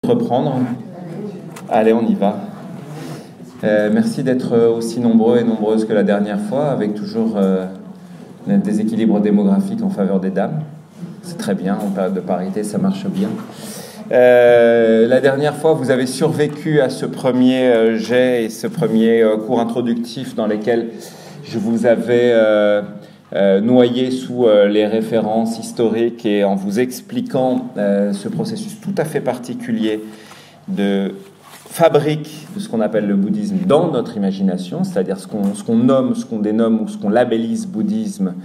Reprendre. Allez, on y va. Merci d'être aussi nombreux et nombreuses que la dernière fois, avec toujours un déséquilibre démographique en faveur des dames. C'est très bien, en période de parité, ça marche bien. La dernière fois, vous avez survécu à ce premier jet et ce premier cours introductif dans lesquels je vous avais noyé sous les références historiques et en vous expliquant ce processus tout à fait particulier de fabrique de ce qu'on appelle le bouddhisme dans notre imagination, c'est-à-dire ce qu'on nomme, ce qu'on dénomme ou ce qu'on labellise bouddhisme.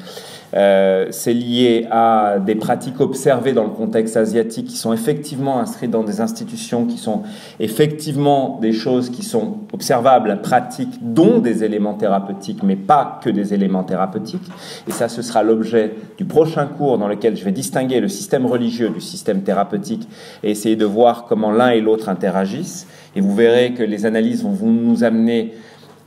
C'est lié à des pratiques observées dans le contexte asiatique qui sont effectivement inscrites dans des institutions, qui sont effectivement des choses qui sont observables, pratiques, dont des éléments thérapeutiques, mais pas que des éléments thérapeutiques. Et ça, ce sera l'objet du prochain cours dans lequel je vais distinguer le système religieux du système thérapeutique et essayer de voir comment l'un et l'autre interagissent. Et vous verrez que les analyses vont nous amener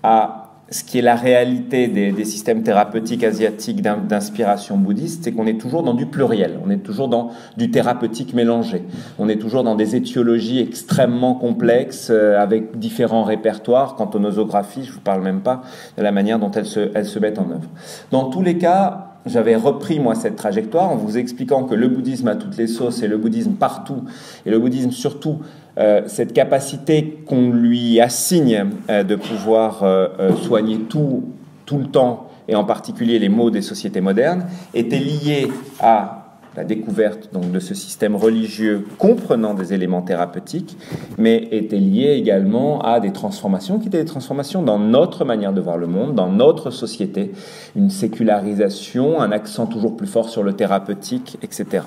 à ce qui est la réalité des systèmes thérapeutiques asiatiques d'inspiration bouddhiste, c'est qu'on est toujours dans du pluriel, on est toujours dans du thérapeutique mélangé, on est toujours dans des étiologies extrêmement complexes avec différents répertoires. Quant aux nosographies, je ne vous parle même pas de la manière dont elles se mettent en œuvre. Dans tous les cas, j'avais repris, moi, cette trajectoire en vous expliquant que le bouddhisme a toutes les sauces et le bouddhisme partout, et le bouddhisme surtout, cette capacité qu'on lui assigne de pouvoir soigner tout le temps, et en particulier les maux des sociétés modernes, était liée à la découverte donc, de ce système religieux comprenant des éléments thérapeutiques, mais était liée également à des transformations qui étaient des transformations dans notre manière de voir le monde, dans notre société, une sécularisation, un accent toujours plus fort sur le thérapeutique, etc.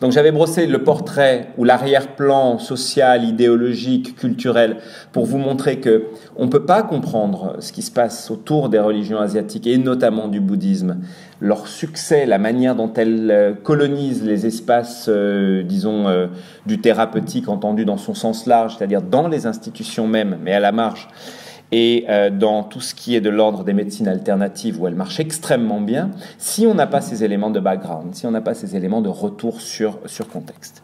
Donc j'avais brossé le portrait ou l'arrière-plan social, idéologique, culturel pour vous montrer que on ne peut pas comprendre ce qui se passe autour des religions asiatiques et notamment du bouddhisme, leur succès, la manière dont elles colonisent les espaces, du thérapeutique entendu dans son sens large, c'est-à-dire dans les institutions mêmes, mais à la marge, et dans tout ce qui est de l'ordre des médecines alternatives où elles marchent extrêmement bien, si on n'a pas ces éléments de background, si on n'a pas ces éléments de retour sur contexte.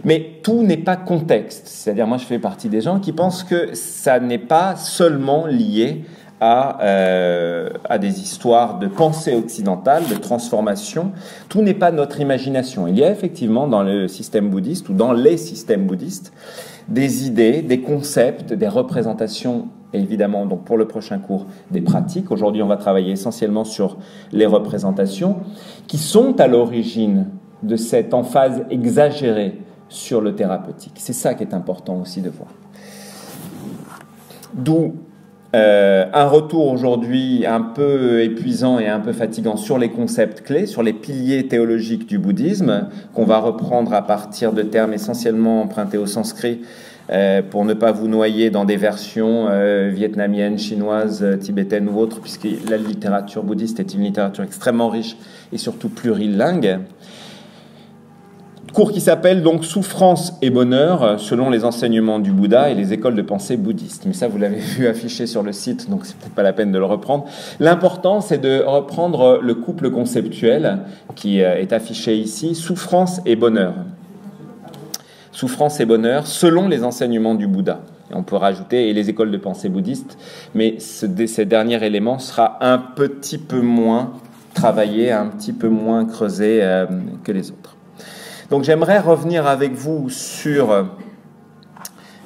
Mais tout n'est pas contexte, c'est-à-dire moi je fais partie des gens qui pensent que ça n'est pas seulement lié à des histoires de pensée occidentale, de transformation. Tout n'est pas notre imagination. Il y a effectivement dans le système bouddhiste ou dans les systèmes bouddhistes des idées, des concepts, des représentations, et évidemment, donc pour le prochain cours, des pratiques. Aujourd'hui, on va travailler essentiellement sur les représentations qui sont à l'origine de cette emphase exagérée sur le thérapeutique. C'est ça qui est important aussi de voir. D'où un retour aujourd'hui un peu épuisant et un peu fatigant sur les concepts clés, sur les piliers théologiques du bouddhisme, qu'on va reprendre à partir de termes essentiellement empruntés au sanskrit, pour ne pas vous noyer dans des versions vietnamiennes, chinoises, tibétaines ou autres, puisque la littérature bouddhiste est une littérature extrêmement riche et surtout plurilingue. Cours qui s'appelle donc « Souffrance et bonheur » selon les enseignements du Bouddha et les écoles de pensée bouddhistes. Mais ça, vous l'avez vu affiché sur le site, donc c'est peut-être pas la peine de le reprendre. L'important, c'est de reprendre le couple conceptuel qui est affiché ici, « Souffrance et bonheur ». Souffrance et bonheur selon les enseignements du Bouddha. Et on peut rajouter et les écoles de pensée bouddhistes, mais ces derniers éléments sera un petit peu moins travaillé, un petit peu moins creusé que les autres. Donc j'aimerais revenir avec vous sur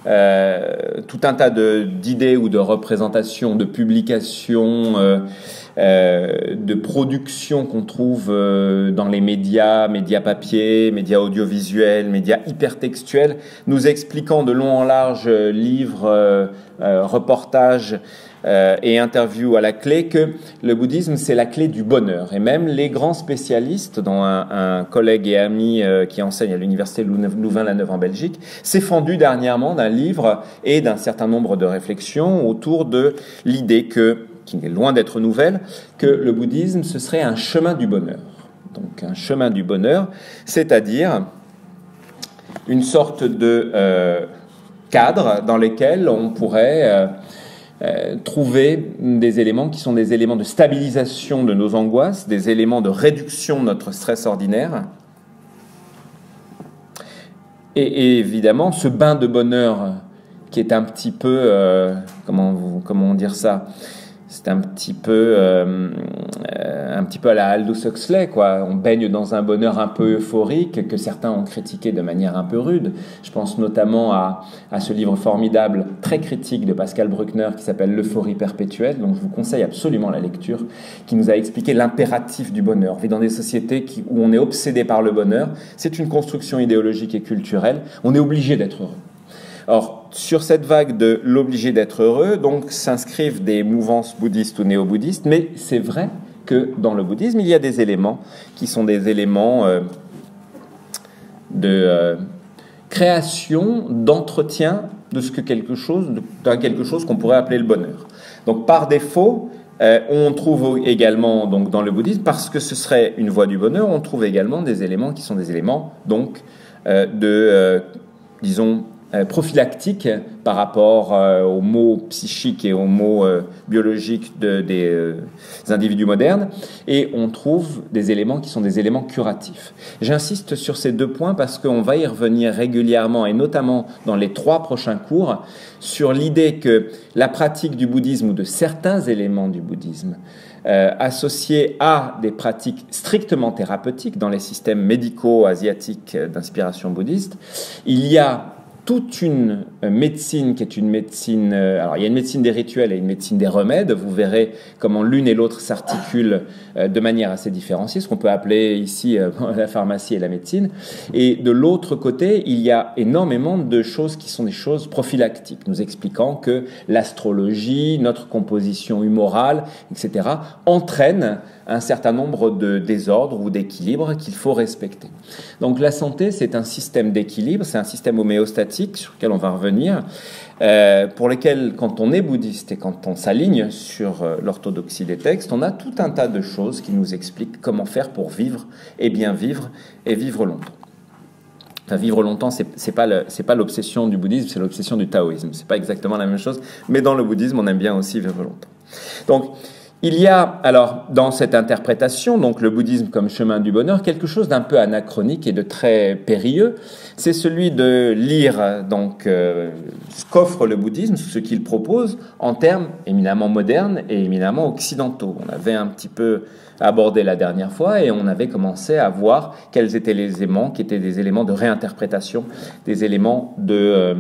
tout un tas d'idées ou de représentations, de publications, de productions qu'on trouve dans les médias papier, médias audiovisuels, médias hypertextuels, nous expliquant de long en large, livres, reportages et interviews à la clé, que le bouddhisme, c'est la clé du bonheur. Et même les grands spécialistes, dont un collègue et ami qui enseigne à l'université Louvain-la-Neuve en Belgique, s'est fendu dernièrement d'un livre et d'un certain nombre de réflexions autour de l'idée qui est loin d'être nouvelle, que le bouddhisme, ce serait un chemin du bonheur. Donc un chemin du bonheur, c'est-à-dire une sorte de cadre dans lequel on pourrait trouver des éléments qui sont des éléments de stabilisation de nos angoisses, des éléments de réduction de notre stress ordinaire, Et évidemment, ce bain de bonheur qui est un petit peu, comment dire ça, c'est un petit peu à la Aldous Huxley, quoi. On baigne dans un bonheur un peu euphorique que certains ont critiqué de manière un peu rude. Je pense notamment à ce livre formidable, très critique de Pascal Bruckner qui s'appelle L'euphorie perpétuelle, donc je vous conseille absolument la lecture, qui nous a expliqué l'impératif du bonheur. On vit dans des sociétés où on est obsédé par le bonheur, c'est une construction idéologique et culturelle, on est obligé d'être heureux. Or, sur cette vague de l'obligé d'être heureux, donc s'inscrivent des mouvances bouddhistes ou néo-bouddhistes, mais c'est vrai que dans le bouddhisme, il y a des éléments qui sont des éléments de création, d'entretien de quelque chose qu'on pourrait appeler le bonheur. Donc, par défaut, on trouve également donc, dans le bouddhisme, parce que ce serait une voie du bonheur, on trouve également des éléments qui sont des éléments donc, disons, prophylactique par rapport aux maux psychiques et aux maux biologiques des individus modernes, et on trouve des éléments qui sont des éléments curatifs. J'insiste sur ces deux points parce qu'on va y revenir régulièrement, et notamment dans les 3 prochains cours, sur l'idée que la pratique du bouddhisme ou de certains éléments du bouddhisme associés à des pratiques strictement thérapeutiques dans les systèmes médicaux asiatiques d'inspiration bouddhiste, il y a toute une médecine qui est une médecine... alors, il y a une médecine des rituels et une médecine des remèdes. Vous verrez comment l'une et l'autre s'articulent de manière assez différenciée, ce qu'on peut appeler ici la pharmacie et la médecine. Et de l'autre côté, il y a énormément de choses qui sont des choses prophylactiques, nous expliquant que l'astrologie, notre composition humorale, etc., entraînent un certain nombre de désordres ou d'équilibres qu'il faut respecter. Donc la santé, c'est un système d'équilibre, c'est un système homéostatique sur lequel on va revenir, pour lequel, quand on est bouddhiste et quand on s'aligne sur l'orthodoxie des textes, on a tout un tas de choses qui nous expliquent comment faire pour vivre et bien vivre et vivre longtemps. Enfin, vivre longtemps, c'est pas l'obsession du bouddhisme, c'est l'obsession du taoïsme. C'est pas exactement la même chose, mais dans le bouddhisme, on aime bien aussi vivre longtemps. Donc, il y a, alors, dans cette interprétation, donc le bouddhisme comme chemin du bonheur, quelque chose d'un peu anachronique et de très périlleux. C'est celui de lire donc ce qu'offre le bouddhisme, ce qu'il propose, en termes éminemment modernes et éminemment occidentaux. On avait un petit peu abordé la dernière fois et on avait commencé à voir quels étaient les éléments qui étaient des éléments de réinterprétation, des éléments de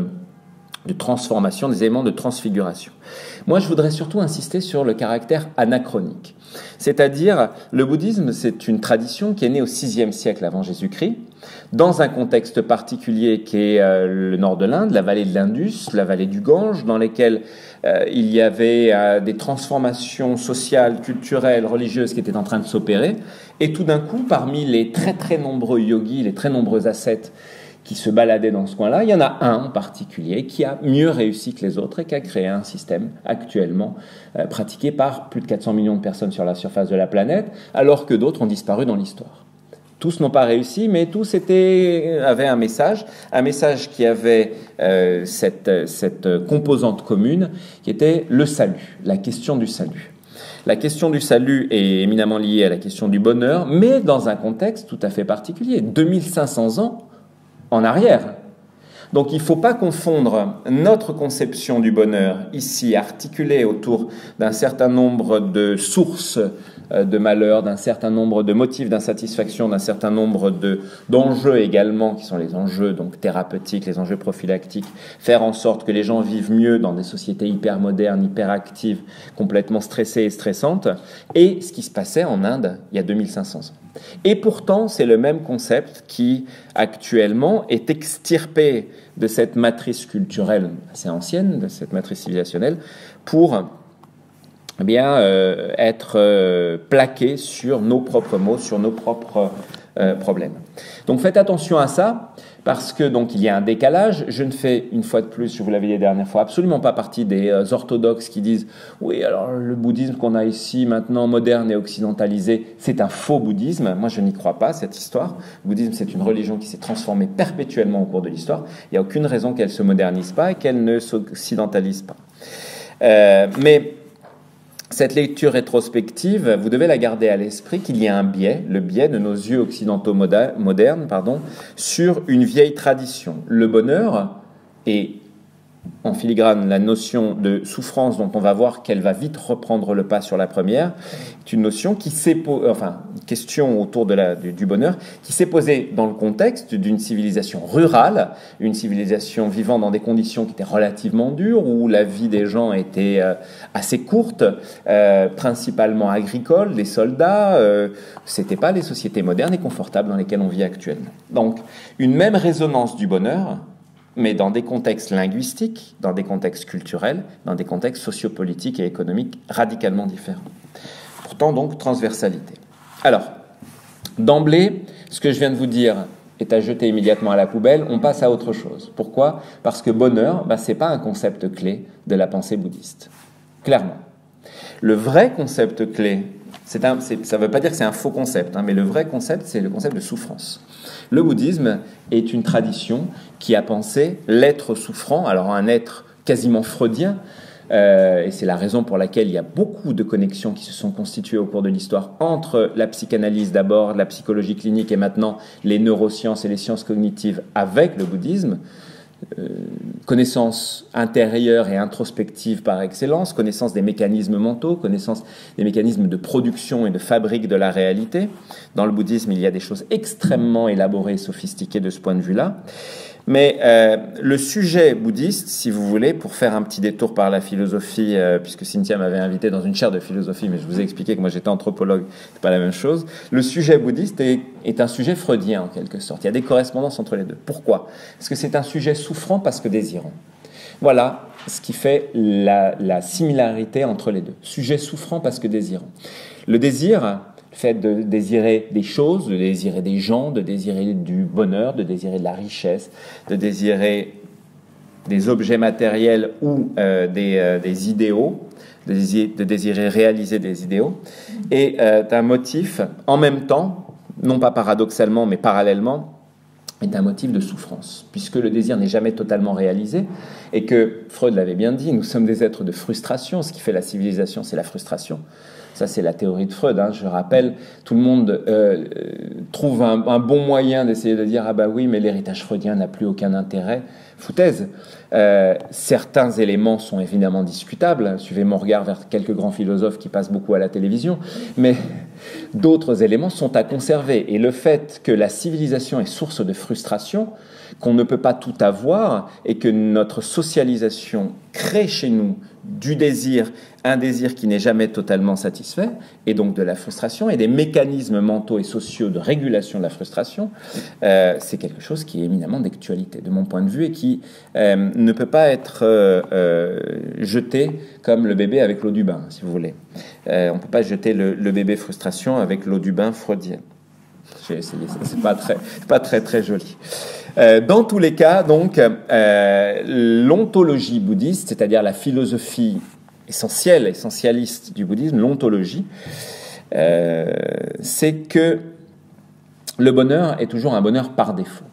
transformation, des éléments de transfiguration. Moi, je voudrais surtout insister sur le caractère anachronique. C'est-à-dire, le bouddhisme, c'est une tradition qui est née au VIe siècle avant Jésus-Christ, dans un contexte particulier qui est le nord de l'Inde, la vallée de l'Indus, la vallée du Gange, dans lesquelles il y avait des transformations sociales, culturelles, religieuses qui étaient en train de s'opérer. Et tout d'un coup, parmi les très très nombreux yogis, les très nombreux ascètes qui se baladaient dans ce coin-là, il y en a un en particulier qui a mieux réussi que les autres et qui a créé un système actuellement pratiqué par plus de 400 millions de personnes sur la surface de la planète, alors que d'autres ont disparu dans l'histoire. Tous n'ont pas réussi, mais tous avaient un message qui avait cette composante commune, qui était le salut, la question du salut. La question du salut est éminemment liée à la question du bonheur, mais dans un contexte tout à fait particulier, 2500 ans en arrière. Donc il ne faut pas confondre notre conception du bonheur, ici articulée autour d'un certain nombre de sources de malheur, d'un certain nombre de motifs d'insatisfaction, d'un certain nombre d'enjeux également, qui sont les enjeux donc thérapeutiques, les enjeux prophylactiques, faire en sorte que les gens vivent mieux dans des sociétés hyper modernes, hyper actives, complètement stressées et stressantes, et ce qui se passait en Inde il y a 2500 ans. Et pourtant, c'est le même concept qui, actuellement, est extirpé de cette matrice culturelle assez ancienne, de cette matrice civilisationnelle, pour être plaqué sur nos propres mots, sur nos propres problèmes. Donc faites attention à ça, parce que donc il y a un décalage. Je ne fais, une fois de plus, je vous l'avais dit la dernière fois, absolument pas partie des orthodoxes qui disent « Oui, alors le bouddhisme qu'on a ici, maintenant moderne et occidentalisé, c'est un faux bouddhisme. » Moi, je n'y crois pas, cette histoire. Le bouddhisme, c'est une religion qui s'est transformée perpétuellement au cours de l'histoire. Il n'y a aucune raison qu'elle ne se modernise pas et qu'elle ne s'occidentalise pas. Mais cette lecture rétrospective, vous devez la garder à l'esprit qu'il y a un biais, le biais de nos yeux occidentaux modernes, sur une vieille tradition. Le bonheur et en filigrane la notion de souffrance dont on va voir qu'elle va vite reprendre le pas sur la première, est une notion qui s'est question autour du bonheur, qui s'est posée dans le contexte d'une civilisation rurale, une civilisation vivant dans des conditions qui étaient relativement dures, où la vie des gens était assez courte, principalement agricole, des soldats, c'était pas les sociétés modernes et confortables dans lesquelles on vit actuellement. Donc, une même résonance du bonheur, mais dans des contextes linguistiques, dans des contextes culturels, dans des contextes sociopolitiques et économiques radicalement différents. Pourtant, donc, transversalité. Alors, d'emblée, ce que je viens de vous dire est à jeter immédiatement à la poubelle, on passe à autre chose. Pourquoi ? Parce que bonheur, ce n'est pas un concept clé de la pensée bouddhiste. Clairement. Le vrai concept clé, ça ne veut pas dire que c'est un faux concept, mais le vrai concept, c'est le concept de souffrance. Le bouddhisme est une tradition qui a pensé l'être souffrant, alors un être quasiment freudien, et c'est la raison pour laquelle il y a beaucoup de connexions qui se sont constituées au cours de l'histoire entre la psychanalyse d'abord, la psychologie clinique et maintenant les neurosciences et les sciences cognitives avec le bouddhisme. Connaissance intérieure et introspective par excellence, connaissance des mécanismes mentaux, connaissance des mécanismes de production et de fabrique de la réalité. Dans le bouddhisme, il y a des choses extrêmement élaborées et sophistiquées de ce point de vue-là. Mais le sujet bouddhiste, si vous voulez, pour faire un petit détour par la philosophie, puisque Cynthia m'avait invité dans une chaire de philosophie, mais je vous ai expliqué que moi j'étais anthropologue, c'est pas la même chose. Le sujet bouddhiste est un sujet freudien en quelque sorte. Il y a des correspondances entre les deux. Pourquoi ? Parce que c'est un sujet souffrant parce que désirant. Voilà ce qui fait la similarité entre les deux. Sujet souffrant parce que désirant. Le désir, le fait de désirer des choses, de désirer des gens, de désirer du bonheur, de désirer de la richesse, de désirer des objets matériels ou des idéaux, de désirer réaliser des idéaux, est un motif, en même temps, non pas paradoxalement, mais parallèlement, est un motif de souffrance, puisque le désir n'est jamais totalement réalisé, et que, Freud l'avait bien dit, nous sommes des êtres de frustration, ce qui fait la civilisation, c'est la frustration. Ça, c'est la théorie de Freud. Je rappelle, tout le monde trouve un bon moyen d'essayer de dire « Ah bah oui, mais l'héritage freudien n'a plus aucun intérêt ». Foutaise. Certains éléments sont évidemment discutables. Suivez mon regard vers quelques grands philosophes qui passent beaucoup à la télévision. Mais d'autres éléments sont à conserver. Et le fait que la civilisation est source de frustration, qu'on ne peut pas tout avoir, et que notre socialisation crée chez nous du désir, un désir qui n'est jamais totalement satisfait, et donc de la frustration, et des mécanismes mentaux et sociaux de régulation de la frustration, c'est quelque chose qui est éminemment d'actualité, de mon point de vue, et qui ne peut pas être jeté comme le bébé avec l'eau du bain, si vous voulez. On ne peut pas jeter le bébé frustration avec l'eau du bain freudienne. J'ai essayé ça, c'est pas très joli. Dans tous les cas, donc, l'ontologie bouddhiste, c'est-à-dire la philosophie essentialiste du bouddhisme, l'ontologie, c'est que le bonheur est toujours un bonheur par défaut.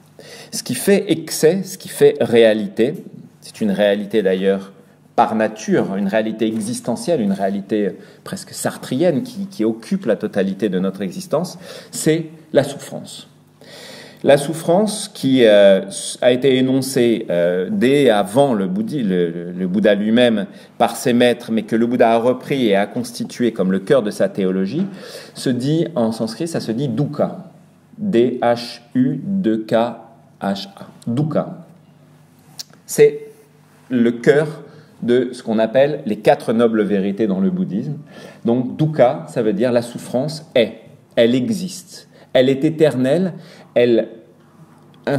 Ce qui fait excès, ce qui fait réalité, c'est une réalité d'ailleurs par nature, une réalité existentielle, une réalité presque sartrienne qui occupe la totalité de notre existence, c'est la souffrance. La souffrance qui a été énoncée dès avant le Bouddha lui-même par ses maîtres, mais que le Bouddha a repris et a constitué comme le cœur de sa théologie, se dit en sanskrit, ça se dit dukkha. D-H-U-2-K-H-A. Dukkha. C'est le cœur de ce qu'on appelle les 4 nobles vérités dans le bouddhisme. Donc dukkha, ça veut dire la souffrance est, elle existe. Elle est éternelle, elle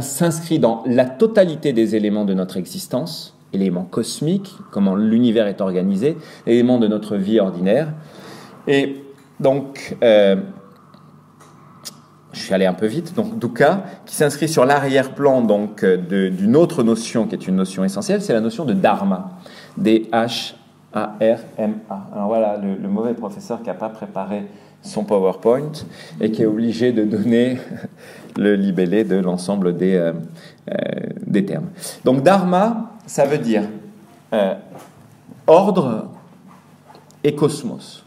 s'inscrit dans la totalité des éléments de notre existence, éléments cosmiques, comment l'univers est organisé, éléments de notre vie ordinaire. Et donc, je suis allé un peu vite, donc dukkha, qui s'inscrit sur l'arrière-plan donc, d'une autre notion qui est une notion essentielle, c'est la notion de dharma, D-H-A-R-M-A. Alors voilà, le mauvais professeur qui n'a pas préparé son PowerPoint et qui est obligé de donner le libellé de l'ensemble des termes. Donc dharma, ça veut dire ordre, et cosmos.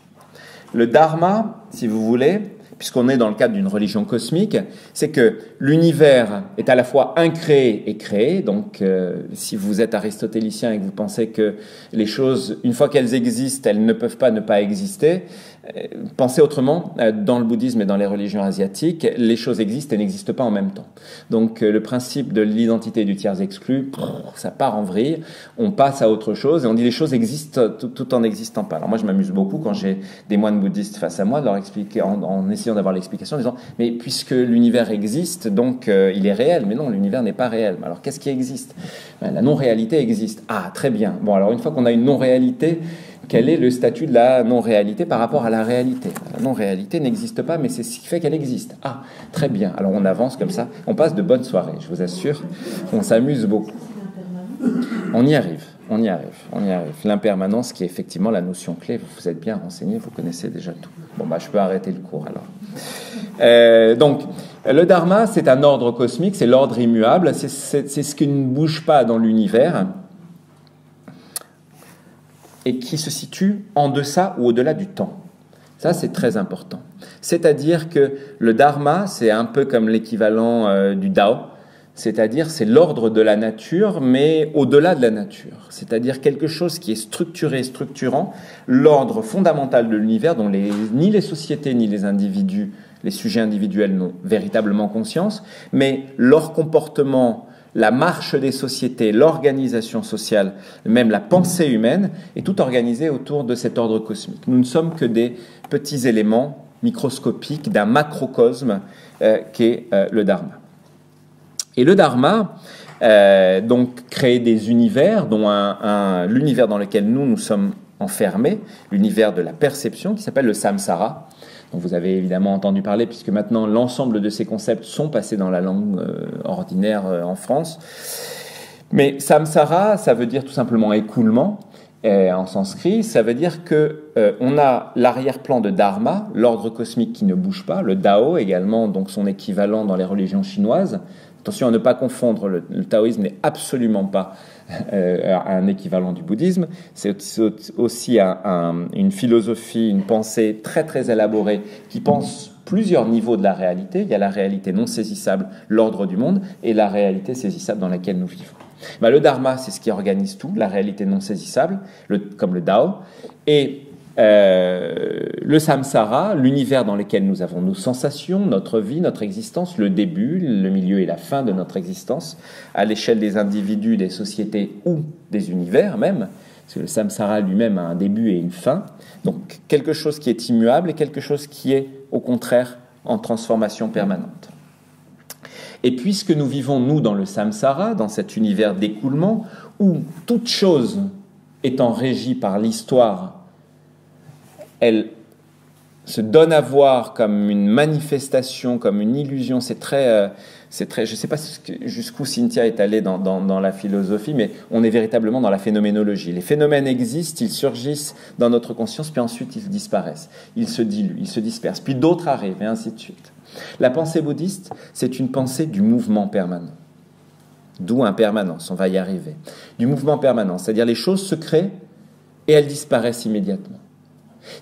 Le dharma, si vous voulez, puisqu'on est dans le cadre d'une religion cosmique, c'est que l'univers est à la fois incréé et créé. Donc, si vous êtes aristotélicien et que vous pensez que les choses, une fois qu'elles existent, elles ne peuvent pas ne pas exister, pensez autrement. Dans le bouddhisme et dans les religions asiatiques, les choses existent et n'existent pas en même temps. Donc, le principe de l'identité du tiers exclu, ça part en vrille. On passe à autre chose et on dit les choses existent tout en n'existant pas. Alors moi, je m'amuse beaucoup quand j'ai des moines bouddhistes face à moi, de leur expliquer en essayant d'avoir l'explication, en disant mais puisque l'univers existe, donc il est réel. Mais non, l'univers n'est pas réel. Alors qu'est-ce qui existe? La non-réalité existe. Ah, très bien. Bon, alors une fois qu'on a une non-réalité, quel est le statut de la non-réalité par rapport à la réalité? La non-réalité n'existe pas, mais c'est ce qui fait qu'elle existe. Ah, très bien. Alors on avance comme ça. On passe de bonnes soirées, je vous assure. On s'amuse beaucoup. On y arrive. L'impermanence qui est effectivement la notion clé. Vous êtes bien renseigné, vous connaissez déjà tout. Bon, je peux arrêter le cours alors. Donc, le dharma, c'est un ordre cosmique, c'est l'ordre immuable, c'est ce qui ne bouge pas dans l'univers et qui se situe en deçà ou au-delà du temps. Ça, c'est très important. C'est-à-dire que le dharma, c'est un peu comme l'équivalent du Dao, c'est-à-dire c'est l'ordre de la nature, mais au-delà de la nature. C'est-à-dire quelque chose qui est structuré, structurant, l'ordre fondamental de l'univers dont ni les sociétés ni les individus, les sujets individuels n'ont véritablement conscience, mais leur comportement, la marche des sociétés, l'organisation sociale, même la pensée humaine, est tout organisé autour de cet ordre cosmique. Nous ne sommes que des petits éléments microscopiques d'un macrocosme qu'est le dharma. Et le dharma, donc, crée des univers, dont l'univers dans lequel nous sommes enfermés, l'univers de la perception, qui s'appelle le samsara, dont vous avez évidemment entendu parler, puisque maintenant l'ensemble de ces concepts sont passés dans la langue ordinaire en France. Mais samsara, ça veut dire tout simplement écoulement, en sanskrit, ça veut dire qu'on a l'arrière-plan de dharma, l'ordre cosmique qui ne bouge pas, le Dao également, donc son équivalent dans les religions chinoises. Attention à ne pas confondre, le taoïsme n'est absolument pas un équivalent du bouddhisme, c'est aussi une philosophie, une pensée très très élaborée qui pense plusieurs niveaux de la réalité. Il y a la réalité non saisissable, l'ordre du monde, et la réalité saisissable dans laquelle nous vivons. Le dharma, c'est ce qui organise tout, la réalité non saisissable, comme le Dao, et le samsara, l'univers dans lequel nous avons nos sensations, notre vie, notre existence, le début, le milieu et la fin de notre existence, à l'échelle des individus, des sociétés ou des univers même, parce que le samsara lui-même a un début et une fin, donc quelque chose qui est immuable et quelque chose qui est au contraire en transformation permanente. Et puisque nous vivons, nous, dans le samsara, dans cet univers d'écoulement, où toute chose étant régie par l'histoire, elle se donne à voir comme une manifestation, comme une illusion. C'est très, je ne sais pas jusqu'où Cynthia est allée dans la philosophie, mais on est véritablement dans la phénoménologie. Les phénomènes existent, ils surgissent dans notre conscience, puis ensuite ils disparaissent, ils se diluent, ils se dispersent, puis d'autres arrivent, et ainsi de suite. La pensée bouddhiste, c'est une pensée du mouvement permanent. D'où impermanence, on va y arriver. Du mouvement permanent, c'est-à-dire les choses se créent et elles disparaissent immédiatement.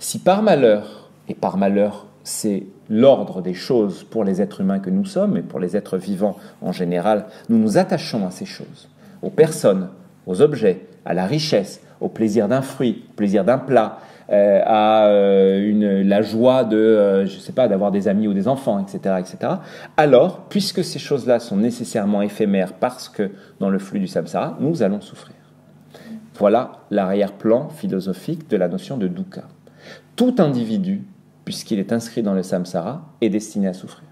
Si par malheur, et par malheur c'est l'ordre des choses pour les êtres humains que nous sommes et pour les êtres vivants en général, nous nous attachons à ces choses, aux personnes, aux objets, à la richesse, au plaisir d'un fruit, au plaisir d'un plat, à la joie de, d'avoir des amis ou des enfants, etc., etc. Alors, puisque ces choses-là sont nécessairement éphémères parce que dans le flux du samsara, nous allons souffrir. Voilà l'arrière-plan philosophique de la notion de dukkha. Tout individu, puisqu'il est inscrit dans le samsara, est destiné à souffrir.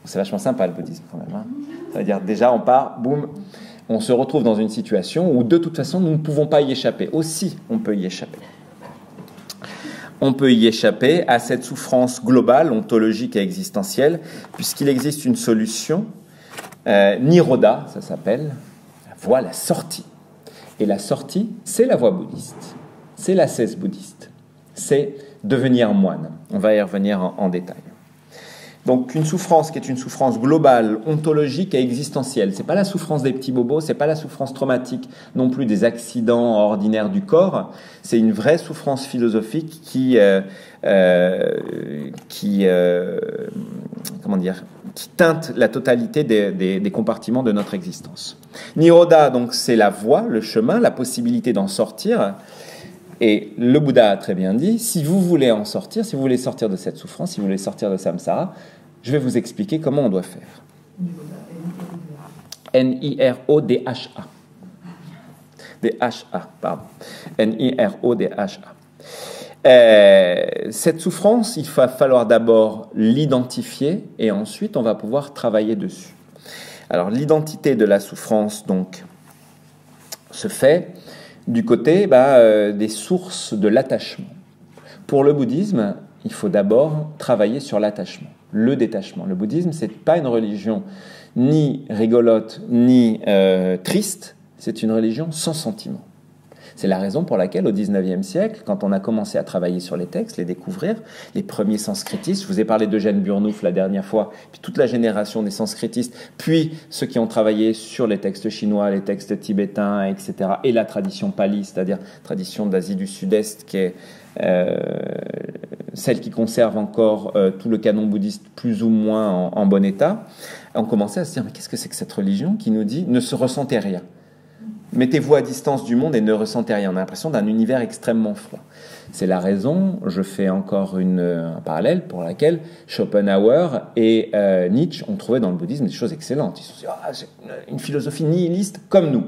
C'est vachement sympa le bouddhisme quand même. C'est-à-dire déjà on part, boum, on se retrouve dans une situation où de toute façon nous ne pouvons pas y échapper. Aussi, on peut y échapper. On peut y échapper à cette souffrance globale, ontologique et existentielle, puisqu'il existe une solution, Nirodha, ça s'appelle, la voie, la sortie. Et la sortie, c'est la voie bouddhiste, c'est l'ascèse bouddhiste, c'est devenir moine. On va y revenir en détail. Donc une souffrance qui est une souffrance globale, ontologique et existentielle. C'est pas la souffrance des petits bobos, c'est pas la souffrance traumatique non plus des accidents ordinaires du corps. C'est une vraie souffrance philosophique qui teinte la totalité des compartiments de notre existence. Nirodha, donc c'est la voie, le chemin, la possibilité d'en sortir. Et le Bouddha a très bien dit, si vous voulez en sortir, si vous voulez sortir de cette souffrance, si vous voulez sortir de samsara, je vais vous expliquer comment on doit faire. N-I-R-O-D-H-A. D-H-A, pardon. N-I-R-O-D-H-A. Cette souffrance, il va falloir d'abord l'identifier et ensuite on va pouvoir travailler dessus. Alors l'identité de la souffrance, donc, se fait du côté des sources de l'attachement. Pour le bouddhisme, il faut d'abord travailler sur l'attachement, le détachement. Le bouddhisme, ce n'est pas une religion ni rigolote, ni triste, c'est une religion sans sentiment. C'est la raison pour laquelle, au XIXe siècle, quand on a commencé à travailler sur les textes, les découvrir, les premiers sanskritistes, je vous ai parlé d'Eugène Burnouf la dernière fois, puis toute la génération des sanskritistes, puis ceux qui ont travaillé sur les textes chinois, les textes tibétains, etc., et la tradition pali, c'est-à-dire tradition d'Asie du Sud-Est, qui est celle qui conserve encore tout le canon bouddhiste plus ou moins en bon état, ont commencé à se dire, mais qu'est-ce que c'est que cette religion qui nous dit « ne se ressentez rien ». Mettez-vous à distance du monde et ne ressentez rien. On a l'impression d'un univers extrêmement froid. C'est la raison, je fais encore un parallèle, pour laquelle Schopenhauer et Nietzsche ont trouvé dans le bouddhisme des choses excellentes. Ils se sont dit, c'est une philosophie nihiliste comme nous.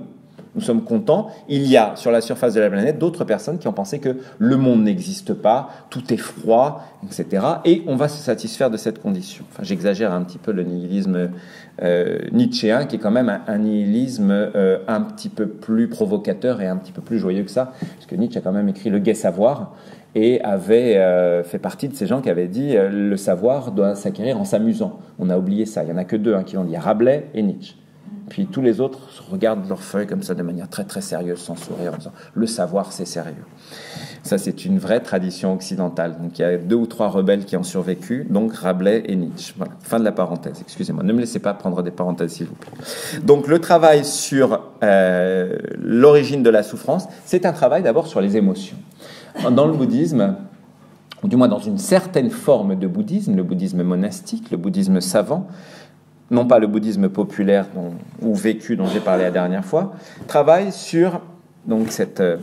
Nous sommes contents. Il y a sur la surface de la planète d'autres personnes qui ont pensé que le monde n'existe pas, tout est froid, etc. Et on va se satisfaire de cette condition. Enfin, j'exagère un petit peu le nihilisme nietzschéen, qui est quand même un nihilisme un petit peu plus provocateur et un petit peu plus joyeux que ça, parce que Nietzsche a quand même écrit Le Gai Savoir et avait fait partie de ces gens qui avaient dit le savoir doit s'acquérir en s'amusant. On a oublié ça. Il n'y en a que deux qui l'ont dit, Rabelais et Nietzsche. Puis tous les autres regardent leurs feuilles comme ça de manière très très sérieuse, sans sourire, en disant le savoir c'est sérieux. Ça c'est une vraie tradition occidentale. Donc il y a 2 ou 3 rebelles qui ont survécu, donc Rabelais et Nietzsche. Voilà, fin de la parenthèse, excusez-moi, ne me laissez pas prendre des parenthèses s'il vous plaît. Donc le travail sur l'origine de la souffrance, c'est un travail d'abord sur les émotions. Dans le bouddhisme, ou du moins dans une certaine forme de bouddhisme, le bouddhisme monastique, le bouddhisme savant, non pas le bouddhisme populaire ou vécu dont j'ai parlé la dernière fois, travaille sur donc, ce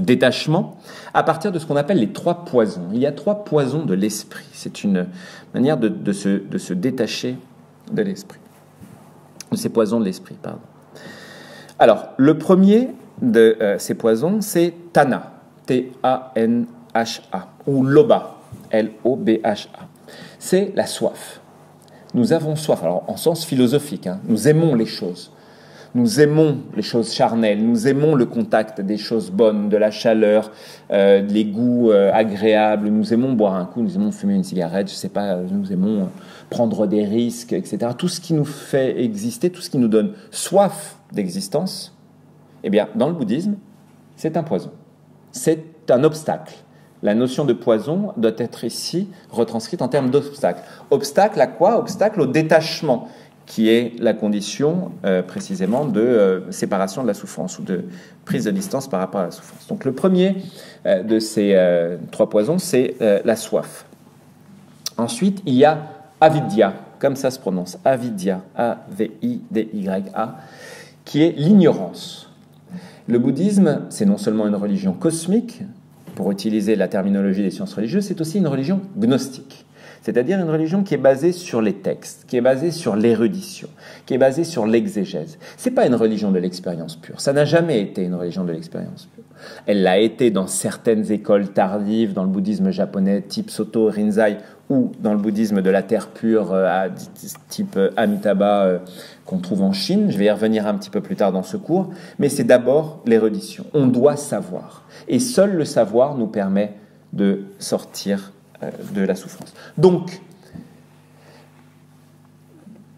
détachement à partir de ce qu'on appelle les 3 poisons. Il y a 3 poisons de l'esprit. C'est une manière de se détacher de l'esprit. De ces poisons de l'esprit, pardon. Alors, le premier de ces poisons, c'est Tana, T-A-N-H-A, ou Lobha, L-O-B-H-A. C'est la soif. Nous avons soif, alors en sens philosophique, nous aimons les choses. Nous aimons les choses charnelles, nous aimons le contact des choses bonnes, de la chaleur, les goûts agréables, nous aimons boire un coup, nous aimons fumer une cigarette, je sais pas, nous aimons prendre des risques, etc. Tout ce qui nous fait exister, tout ce qui nous donne soif d'existence, eh bien, dans le bouddhisme, c'est un poison. C'est un obstacle. La notion de poison doit être ici retranscrite en termes d'obstacle. Obstacle à quoi ? Obstacle au détachement, qui est la condition précisément de séparation de la souffrance ou de prise de distance par rapport à la souffrance. Donc le premier de ces 3 poisons, c'est la soif. Ensuite, il y a avidya, comme ça se prononce, avidya, A-V-I-D-Y-A, qui est l'ignorance. Le bouddhisme, c'est non seulement une religion cosmique, pour utiliser la terminologie des sciences religieuses, c'est aussi une religion gnostique. C'est-à-dire une religion qui est basée sur les textes, qui est basée sur l'érudition, qui est basée sur l'exégèse. Ce n'est pas une religion de l'expérience pure. Ça n'a jamais été une religion de l'expérience pure. Elle l'a été dans certaines écoles tardives, dans le bouddhisme japonais type Soto Rinzai, ou dans le bouddhisme de la terre pure type Amitabha qu'on trouve en Chine. Je vais y revenir un petit peu plus tard dans ce cours. Mais c'est d'abord l'érudition. On doit savoir. Et seul le savoir nous permet de sortir de la souffrance. Donc,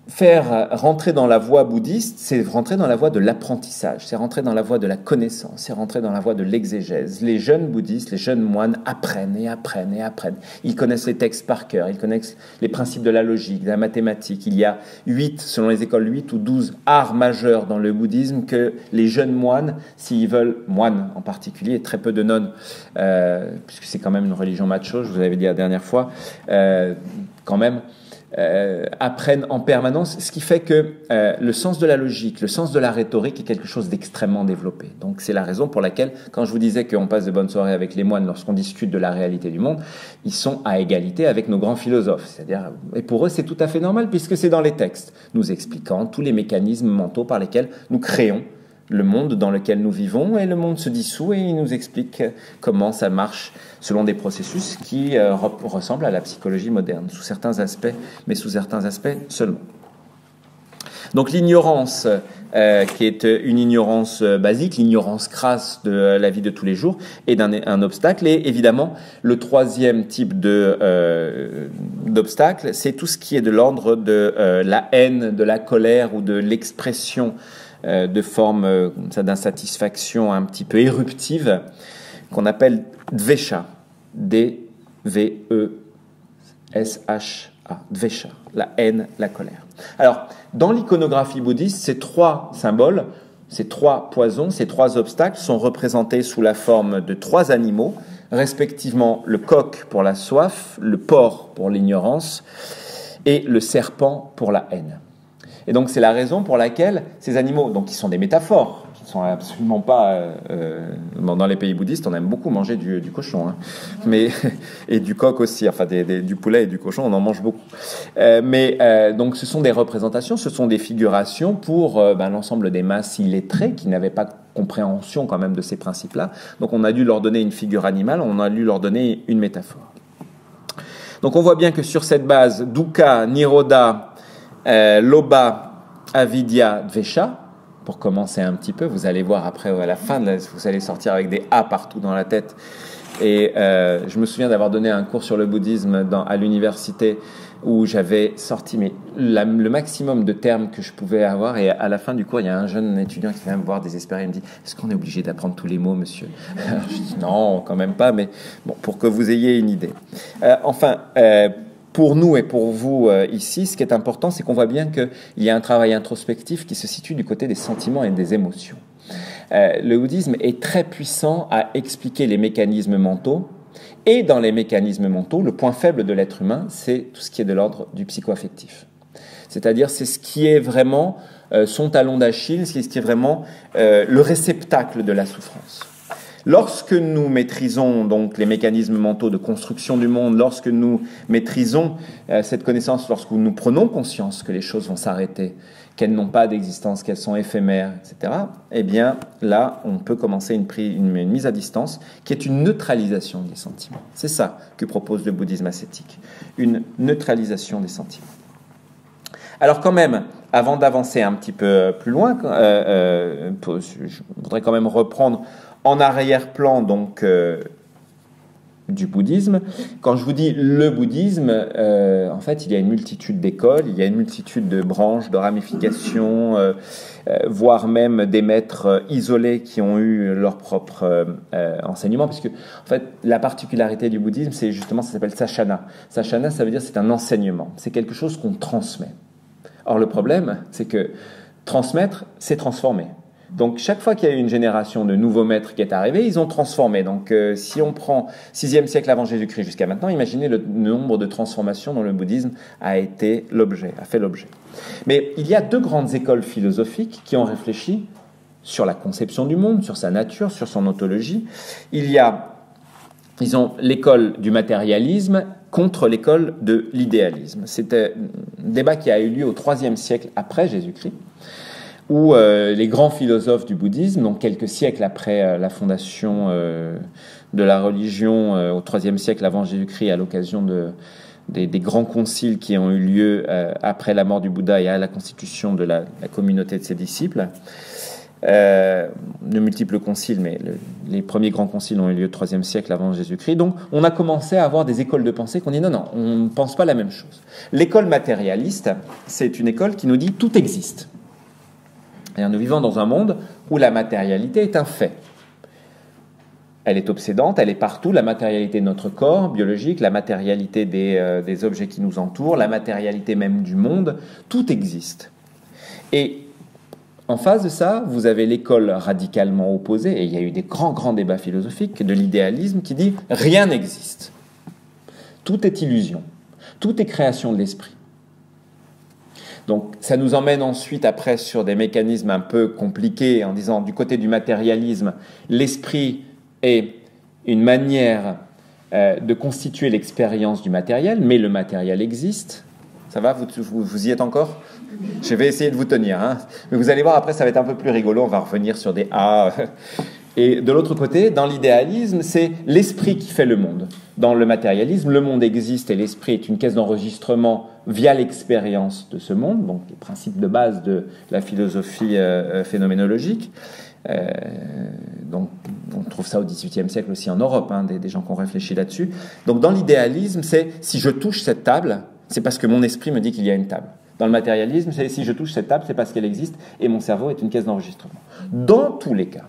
faire rentrer dans la voie bouddhiste, c'est rentrer dans la voie de l'apprentissage, c'est rentrer dans la voie de la connaissance, c'est rentrer dans la voie de l'exégèse. Les jeunes bouddhistes, les jeunes moines apprennent et apprennent et apprennent. Ils connaissent les textes par cœur, ils connaissent les principes de la logique, de la mathématique. Il y a 8, selon les écoles, 8 ou 12 arts majeurs dans le bouddhisme que les jeunes moines, s'ils veulent, moines en particulier, très peu de nonnes, puisque c'est quand même une religion macho, je vous l'avais dit la dernière fois, quand même, apprennent en permanence, ce qui fait que le sens de la logique, le sens de la rhétorique est quelque chose d'extrêmement développé. Donc c'est la raison pour laquelle, quand je vous disais qu'on passe de bonnes soirées avec les moines lorsqu'on discute de la réalité du monde, ils sont à égalité avec nos grands philosophes. C'est-à-dire, et pour eux c'est tout à fait normal puisque c'est dans les textes, nous expliquant tous les mécanismes mentaux par lesquels nous créons le monde dans lequel nous vivons, et le monde se dissout et il nous explique comment ça marche selon des processus qui ressemblent à la psychologie moderne, sous certains aspects, mais sous certains aspects seulement. Donc l'ignorance, qui est une ignorance basique, l'ignorance crasse de la vie de tous les jours, est un obstacle. Et évidemment, le troisième type d'obstacle, c'est tout ce qui est de l'ordre de la haine, de la colère ou de l'expression de forme d'insatisfaction un petit peu éruptive, qu'on appelle dvesha, D-V-E-S-H-A, dvesha, la haine, la colère. Alors, dans l'iconographie bouddhiste, ces trois symboles, ces trois poisons, ces trois obstacles sont représentés sous la forme de trois animaux, respectivement le coq pour la soif, le porc pour l'ignorance et le serpent pour la haine. Et donc c'est la raison pour laquelle ces animaux, donc qui sont des métaphores, qui ne sont absolument pas... dans les pays bouddhistes, on aime beaucoup manger du cochon, hein, mais, et du coq aussi, enfin du poulet et du cochon, on en mange beaucoup. Donc ce sont des représentations, ce sont des figurations pour l'ensemble des masses illettrées qui n'avaient pas compréhension quand même de ces principes-là. Donc on a dû leur donner une figure animale, on a dû leur donner une métaphore. Donc on voit bien que sur cette base, dukkha, nirodha, Lobha, Avidya, Dvesha, pour commencer un petit peu, vous allez voir après à la fin, vous allez sortir avec des A partout dans la tête. Et je me souviens d'avoir donné un cours sur le bouddhisme à l'université où j'avais sorti le maximum de termes que je pouvais avoir. Et à la fin du cours, il y a un jeune étudiant qui vient me voir désespéré. Il me dit « Est-ce qu'on est obligé d'apprendre tous les mots, monsieur ?» Alors, je dis « Non, quand même pas, mais bon, pour que vous ayez une idée. » Pour nous et pour vous ici, ce qui est important, c'est qu'on voit bien qu'il y a un travail introspectif qui se situe du côté des sentiments et des émotions. Le bouddhisme est très puissant à expliquer les mécanismes mentaux, et dans les mécanismes mentaux, le point faible de l'être humain, c'est tout ce qui est de l'ordre du psycho-affectif. C'est-à-dire, c'est ce qui est vraiment son talon d'Achille, c'est ce qui est vraiment le réceptacle de la souffrance. Lorsque nous maîtrisons donc les mécanismes mentaux de construction du monde, lorsque nous maîtrisons cette connaissance, lorsque nous prenons conscience que les choses vont s'arrêter, qu'elles n'ont pas d'existence, qu'elles sont éphémères, etc., eh bien là, on peut commencer une mise à distance qui est une neutralisation des sentiments. C'est ça que propose le bouddhisme ascétique, une neutralisation des sentiments. Alors quand même, avant d'avancer un petit peu plus loin, je voudrais quand même reprendre en arrière-plan donc du bouddhisme. Quand je vous dis le bouddhisme, en fait, il y a une multitude d'écoles, il y a une multitude de branches, de ramifications, voire même des maîtres isolés qui ont eu leur propre enseignement, puisque en fait, la particularité du bouddhisme, c'est justement, ça s'appelle sashana. Sashana, ça veut dire c'est un enseignement, c'est quelque chose qu'on transmet. Or, le problème, c'est que transmettre, c'est transformer. Donc, chaque fois qu'il y a eu une génération de nouveaux maîtres qui est arrivée, ils ont transformé. Donc, si on prend 6e siècle avant Jésus-Christ jusqu'à maintenant, imaginez le nombre de transformations dont le bouddhisme a fait l'objet. Mais il y a deux grandes écoles philosophiques qui ont réfléchi sur la conception du monde, sur sa nature, sur son ontologie. Ils ont l'école du matérialisme contre l'école de l'idéalisme. C'était un débat qui a eu lieu au IIIe siècle après Jésus-Christ, où les grands philosophes du bouddhisme, donc quelques siècles après la fondation de la religion, au IIIe siècle avant Jésus-Christ, à l'occasion des grands conciles qui ont eu lieu après la mort du Bouddha et à la constitution de la communauté de ses disciples, de multiples conciles, mais les premiers grands conciles ont eu lieu au IIIe siècle avant Jésus-Christ. Donc, on a commencé à avoir des écoles de pensée qu'on dit non, on ne pense pas la même chose. L'école matérialiste, c'est une école qui nous dit tout existe. Et nous vivons dans un monde où la matérialité est un fait. Elle est obsédante, elle est partout, la matérialité de notre corps biologique, la matérialité des objets qui nous entourent, la matérialité même du monde, tout existe. Et en face de ça, vous avez l'école radicalement opposée, et il y a eu des grands débats philosophiques de l'idéalisme qui dit « rien n'existe ». Tout est illusion, tout est création de l'esprit. Donc ça nous emmène ensuite après sur des mécanismes un peu compliqués en disant du côté du matérialisme, l'esprit est une manière de constituer l'expérience du matériel, mais le matériel existe. Ça va, vous y êtes encore ? Je vais essayer de vous tenir, hein. Mais vous allez voir, après, ça va être un peu plus rigolo. On va revenir sur des « ah ». Et de l'autre côté, dans l'idéalisme, c'est l'esprit qui fait le monde. Dans le matérialisme, le monde existe et l'esprit est une caisse d'enregistrement via l'expérience de ce monde, donc les principes de base de la philosophie phénoménologique. Donc, on trouve ça au XVIIIe siècle aussi en Europe, hein, des gens qui ont réfléchi là-dessus. Donc, dans l'idéalisme, c'est si je touche cette table, c'est parce que mon esprit me dit qu'il y a une table. Dans le matérialisme, c'est si je touche cette table, c'est parce qu'elle existe et mon cerveau est une caisse d'enregistrement. Dans tous les cas,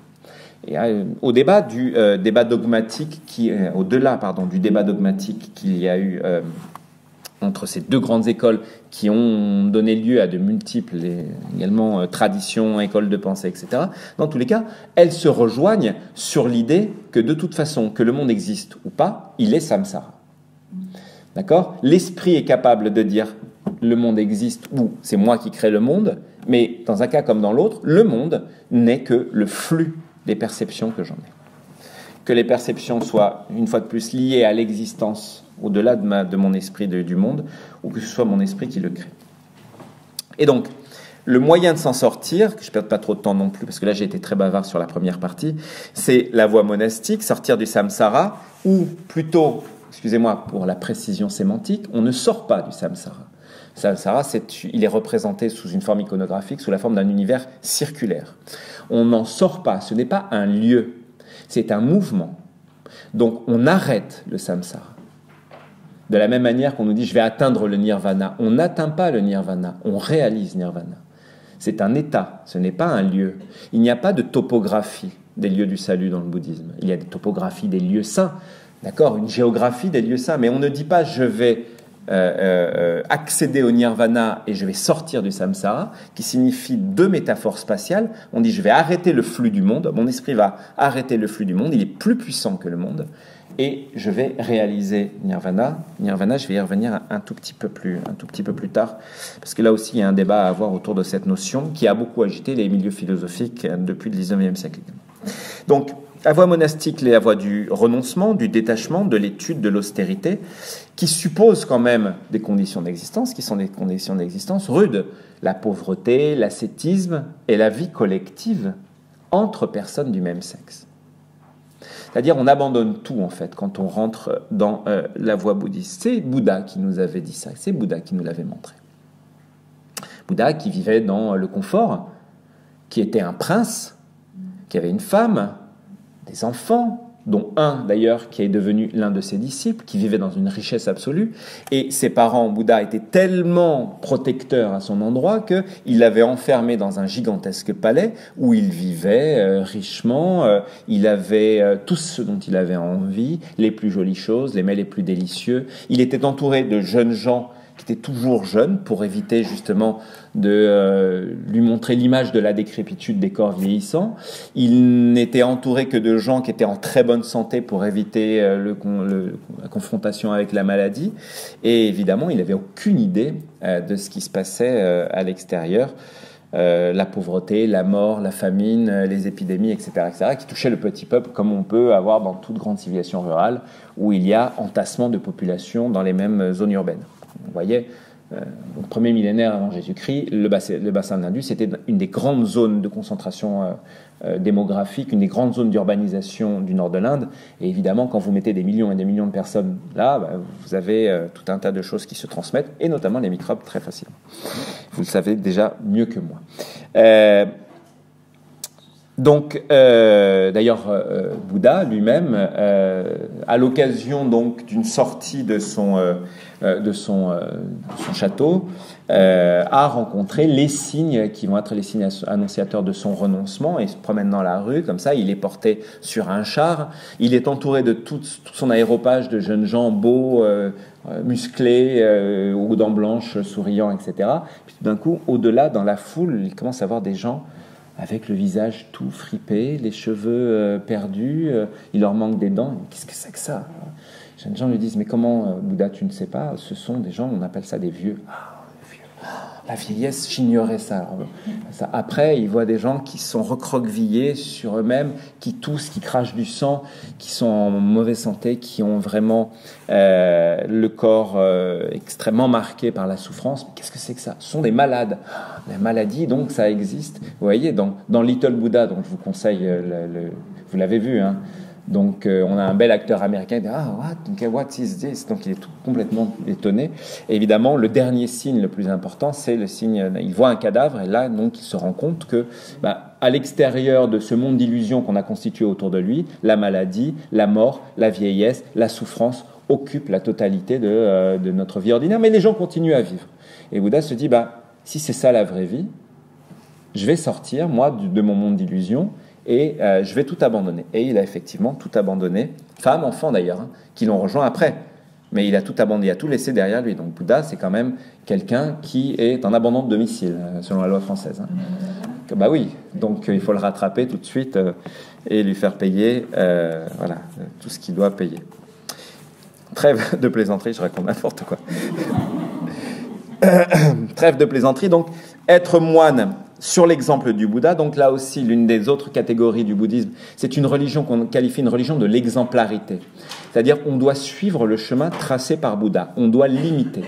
et au-delà du débat dogmatique du débat dogmatique qu'il y a eu entre ces deux grandes écoles qui ont donné lieu à de multiples également traditions, écoles de pensée, etc. Dans tous les cas, elles se rejoignent sur l'idée que de toute façon, que le monde existe ou pas, il est samsara. D'accord ? L'esprit est capable de dire le monde existe ou c'est moi qui crée le monde, mais dans un cas comme dans l'autre, le monde n'est que le flux des perceptions que j'en ai. Que les perceptions soient, une fois de plus, liées à l'existence au-delà de mon esprit du monde, ou que ce soit mon esprit qui le crée. Et donc, le moyen de s'en sortir, que je ne perde pas trop de temps non plus, parce que là j'ai été très bavard sur la première partie, c'est la voie monastique, sortir du samsara, ou plutôt, excusez-moi pour la précision sémantique, on ne sort pas du samsara. Samsara, il est représenté sous une forme iconographique, sous la forme d'un univers circulaire. On n'en sort pas, ce n'est pas un lieu, c'est un mouvement. Donc on arrête le samsara. De la même manière qu'on nous dit « je vais atteindre le nirvana », on n'atteint pas le nirvana, on réalise nirvana. C'est un état, ce n'est pas un lieu. Il n'y a pas de topographie des lieux du salut dans le bouddhisme. Il y a des topographies des lieux saints, d'accord, une géographie des lieux saints, mais on ne dit pas « je vais accéder au nirvana et je vais sortir du samsara », qui signifie deux métaphores spatiales. On dit « je vais arrêter le flux du monde », mon esprit va arrêter le flux du monde, il est plus puissant que le monde, et je vais réaliser nirvana. Nirvana, je vais y revenir un tout petit peu plus tard, parce que là aussi il y a un débat à avoir autour de cette notion qui a beaucoup agité les milieux philosophiques depuis le XIXe siècle. Donc, la voie monastique, la voie du renoncement, du détachement, de l'étude, de l'austérité, qui suppose quand même des conditions d'existence, qui sont des conditions d'existence rudes. La pauvreté, l'ascétisme et la vie collective entre personnes du même sexe. C'est-à-dire on abandonne tout en fait quand on rentre dans la voie bouddhiste. C'est Bouddha qui nous avait dit ça, c'est Bouddha qui nous l'avait montré. Bouddha qui vivait dans le confort, qui était un prince, qui avait une femme, des enfants, dont un d'ailleurs qui est devenu l'un de ses disciples, qui vivait dans une richesse absolue, et ses parents, Bouddha, étaient tellement protecteurs à son endroit qu'il l'avait enfermé dans un gigantesque palais où il vivait richement, il avait tout ce dont il avait envie, les plus jolies choses, les mets les plus délicieux, il était entouré de jeunes gens qui étaient toujours jeunes pour éviter justement de lui montrer l'image de la décrépitude des corps vieillissants. Il n'était entouré que de gens qui étaient en très bonne santé pour éviter la confrontation avec la maladie. Et évidemment, il n'avait aucune idée de ce qui se passait à l'extérieur. La pauvreté, la mort, la famine, les épidémies, etc., qui touchaient le petit peuple comme on peut avoir dans toute grande civilisation rurale où il y a entassement de population dans les mêmes zones urbaines. Vous voyez, au premier millénaire avant Jésus-Christ, le bassin de l'Indus, c'était une des grandes zones de concentration démographique, une des grandes zones d'urbanisation du nord de l'Inde. Et évidemment, quand vous mettez des millions et des millions de personnes là, vous avez tout un tas de choses qui se transmettent, et notamment les microbes très facilement. Vous le savez déjà mieux que moi. Donc, d'ailleurs, Bouddha lui-même, à l'occasion donc d'une sortie de son château, a rencontré les signes qui vont être les signes annonciateurs de son renoncement. Il se promène dans la rue, comme ça, il est porté sur un char, il est entouré de tout son aéropage de jeunes gens beaux, musclés, aux dents blanches, souriants, etc. Puis tout d'un coup, au-delà, dans la foule, il commence à voir des gens avec le visage tout fripé, les cheveux perdus, il leur manque des dents. Qu'est-ce que c'est que ça? Les jeunes gens lui disent, mais comment, Bouddha, tu ne sais pas? Ce sont des gens, on appelle ça des vieux. La vieillesse, j'ignorais ça. Alors, après, il voit des gens qui sont recroquevillés sur eux-mêmes, qui toussent, qui crachent du sang, qui sont en mauvaise santé, qui ont vraiment le corps extrêmement marqué par la souffrance. Mais qu'est-ce que c'est que ça? Ce sont des malades. La maladie, donc, ça existe. Vous voyez, dans Little Buddha, donc je vous conseille, vous l'avez vu, hein. Donc, on a un bel acteur américain qui dit « what is this ?» Donc, il est complètement étonné. Et évidemment, le dernier signe le plus important, c'est le signe... Il voit un cadavre et là, donc, il se rend compte que, à l'extérieur de ce monde d'illusions qu'on a constitué autour de lui, la maladie, la mort, la vieillesse, la souffrance occupent la totalité de notre vie ordinaire. Mais les gens continuent à vivre. Et Bouddha se dit, si c'est ça la vraie vie, je vais sortir, moi, de mon monde d'illusions, et je vais tout abandonner. Et il a effectivement tout abandonné, femme, enfant d'ailleurs, hein, qui l'ont rejoint après. Mais il a tout abandonné, il a tout laissé derrière lui. Donc Bouddha, c'est quand même quelqu'un qui est en abandon de domicile, selon la loi française. Hein. Oui, donc il faut le rattraper tout de suite et lui faire payer tout ce qu'il doit payer. Trêve de plaisanterie, je raconte n'importe quoi. Trêve de plaisanterie, donc être moine... Sur l'exemple du Bouddha, donc là aussi, l'une des autres catégories du bouddhisme, c'est une religion qu'on qualifie une religion de l'exemplarité. C'est-à-dire qu'on doit suivre le chemin tracé par Bouddha, on doit l'imiter.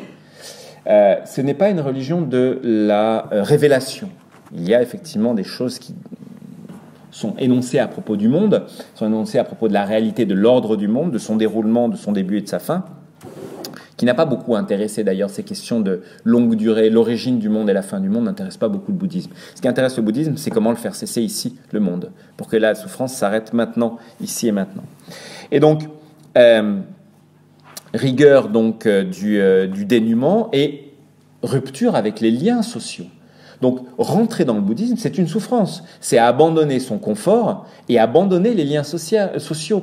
Ce n'est pas une religion de la révélation. Il y a effectivement des choses qui sont énoncées à propos du monde, sont énoncées à propos de la réalité de l'ordre du monde, de son déroulement, de son début et de sa fin, qui n'a pas beaucoup intéressé d'ailleurs ces questions de longue durée, l'origine du monde et la fin du monde n'intéresse pas beaucoup le bouddhisme. Ce qui intéresse le bouddhisme, c'est comment le faire cesser ici, le monde, pour que la souffrance s'arrête maintenant, ici et maintenant. Et donc, rigueur donc, du dénuement et rupture avec les liens sociaux. Donc, rentrer dans le bouddhisme, c'est une souffrance. C'est abandonner son confort et abandonner les liens sociaux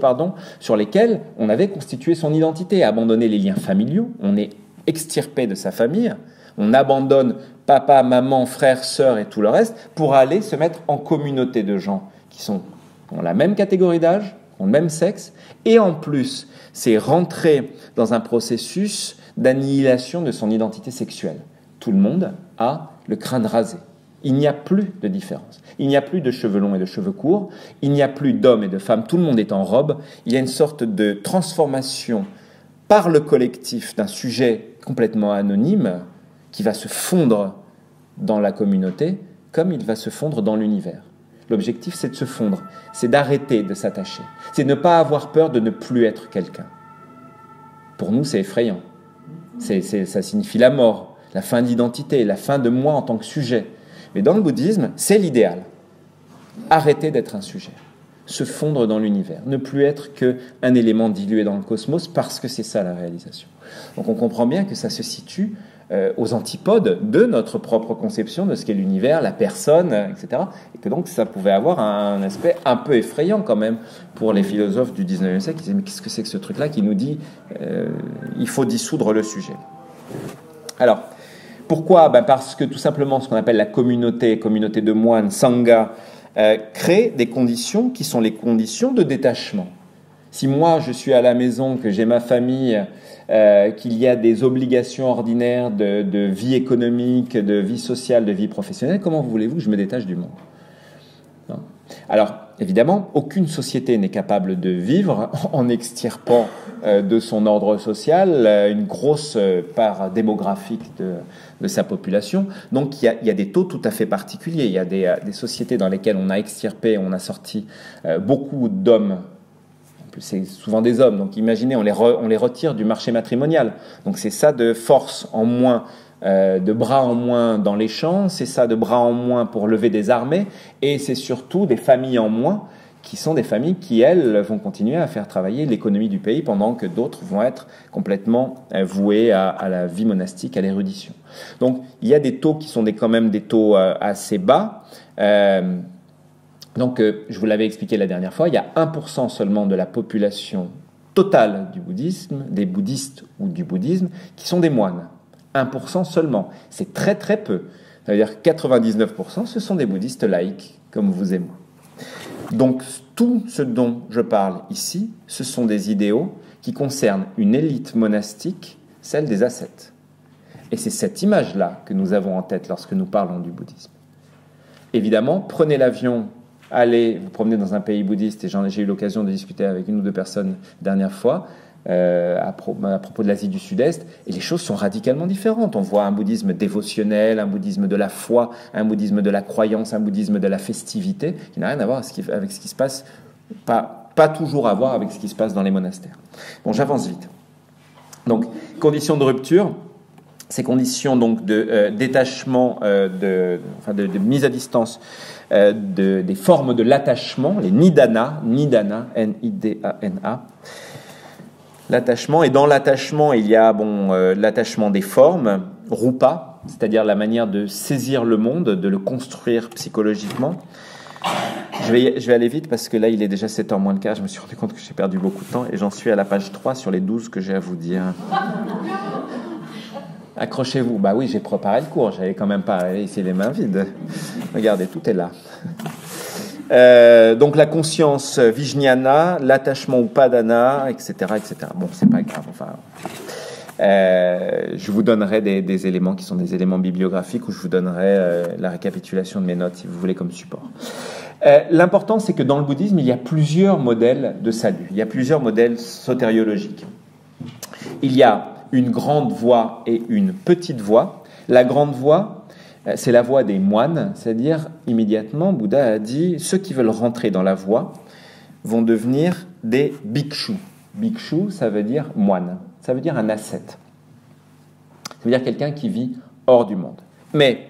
sur lesquels on avait constitué son identité. Abandonner les liens familiaux, on est extirpé de sa famille, on abandonne papa, maman, frère, sœur et tout le reste pour aller se mettre en communauté de gens qui ont la même catégorie d'âge, ont le même sexe, et en plus, c'est rentrer dans un processus d'annihilation de son identité sexuelle. Tout le monde a le crâne rasé. Il n'y a plus de différence. Il n'y a plus de cheveux longs et de cheveux courts. Il n'y a plus d'hommes et de femmes. Tout le monde est en robe. Il y a une sorte de transformation par le collectif d'un sujet complètement anonyme qui va se fondre dans la communauté comme il va se fondre dans l'univers. L'objectif, c'est de se fondre. C'est d'arrêter de s'attacher. C'est de ne pas avoir peur de ne plus être quelqu'un. Pour nous, c'est effrayant. Ça signifie la mort, la fin d'identité, la fin de moi en tant que sujet. Mais dans le bouddhisme, c'est l'idéal. Arrêter d'être un sujet, se fondre dans l'univers, ne plus être qu'un élément dilué dans le cosmos, parce que c'est ça la réalisation. Donc on comprend bien que ça se situe aux antipodes de notre propre conception de ce qu'est l'univers, la personne, etc. Et que donc ça pouvait avoir un aspect un peu effrayant quand même pour les philosophes du 19e siècle qui disaient « mais qu'est-ce que c'est que ce truc-là qui nous dit il faut dissoudre le sujet ?» Alors, pourquoi ? Parce que tout simplement ce qu'on appelle la communauté de moines, sangha, crée des conditions qui sont les conditions de détachement. Si moi je suis à la maison, que j'ai ma famille, qu'il y a des obligations ordinaires de vie économique, de vie sociale, de vie professionnelle, comment voulez-vous que je me détache du monde ? Non. Alors, évidemment, aucune société n'est capable de vivre en extirpant de son ordre social une grosse part démographique de sa population. Donc il y a des taux tout à fait particuliers. Il y a des sociétés dans lesquelles on a extirpé, on a sorti beaucoup d'hommes. C'est souvent des hommes. Donc imaginez, on les retire du marché matrimonial. Donc c'est ça de force en moins de bras en moins dans les champs, c'est ça de bras en moins pour lever des armées, et c'est surtout des familles en moins qui sont des familles qui, elles, vont continuer à faire travailler l'économie du pays pendant que d'autres vont être complètement vouées à la vie monastique, à l'érudition. Donc, il y a des taux qui sont quand même des taux assez bas. Donc, je vous l'avais expliqué la dernière fois, il y a 1% seulement de la population totale du bouddhisme, des bouddhistes ou du bouddhisme, qui sont des moines. 1% seulement. C'est très très peu. Ça veut dire que 99%, ce sont des bouddhistes laïcs, comme vous et moi. Donc, tout ce dont je parle ici, ce sont des idéaux qui concernent une élite monastique, celle des ascètes. Et c'est cette image-là que nous avons en tête lorsque nous parlons du bouddhisme. Évidemment, prenez l'avion, allez vous promener dans un pays bouddhiste, et j'ai eu l'occasion de discuter avec une ou deux personnes la dernière fois, à propos de l'Asie du Sud-Est, et les choses sont radicalement différentes. On voit un bouddhisme dévotionnel, un bouddhisme de la foi, un bouddhisme de la croyance, un bouddhisme de la festivité, qui n'a rien à voir avec ce qui se passe, pas toujours à voir avec ce qui se passe dans les monastères. Bon, j'avance vite. Donc, conditions de rupture, ces conditions donc de détachement, de mise à distance des formes de l'attachement, les nidana, N-I-D-A-N-A, l'attachement, et dans l'attachement, il y a l'attachement des formes, rupa, c'est-à-dire la manière de saisir le monde, de le construire psychologiquement. Je vais aller vite parce que là, il est déjà 7h moins le quart. Je me suis rendu compte que j'ai perdu beaucoup de temps et j'en suis à la page 3 sur les 12 que j'ai à vous dire. Accrochez-vous. Bah oui, j'ai préparé le cours. J'avais quand même pas laissé les mains vides. Regardez, tout est là. Donc la conscience vijnana, l'attachement upadana, etc., etc. Bon, c'est pas grave. Enfin, je vous donnerai des éléments qui sont des éléments bibliographiques, ou je vous donnerai la récapitulation de mes notes si vous voulez comme support. L'important, c'est que dans le bouddhisme, il y a plusieurs modèles de salut. Il y a plusieurs modèles sotériologiques. Il y a une grande voie et une petite voie. La grande voie, c'est la voie des moines, c'est-à-dire immédiatement, Bouddha a dit, ceux qui veulent rentrer dans la voie vont devenir des bhikshus. Bhikshu, ça veut dire moine, ça veut dire un ascète. Ça veut dire quelqu'un qui vit hors du monde. Mais,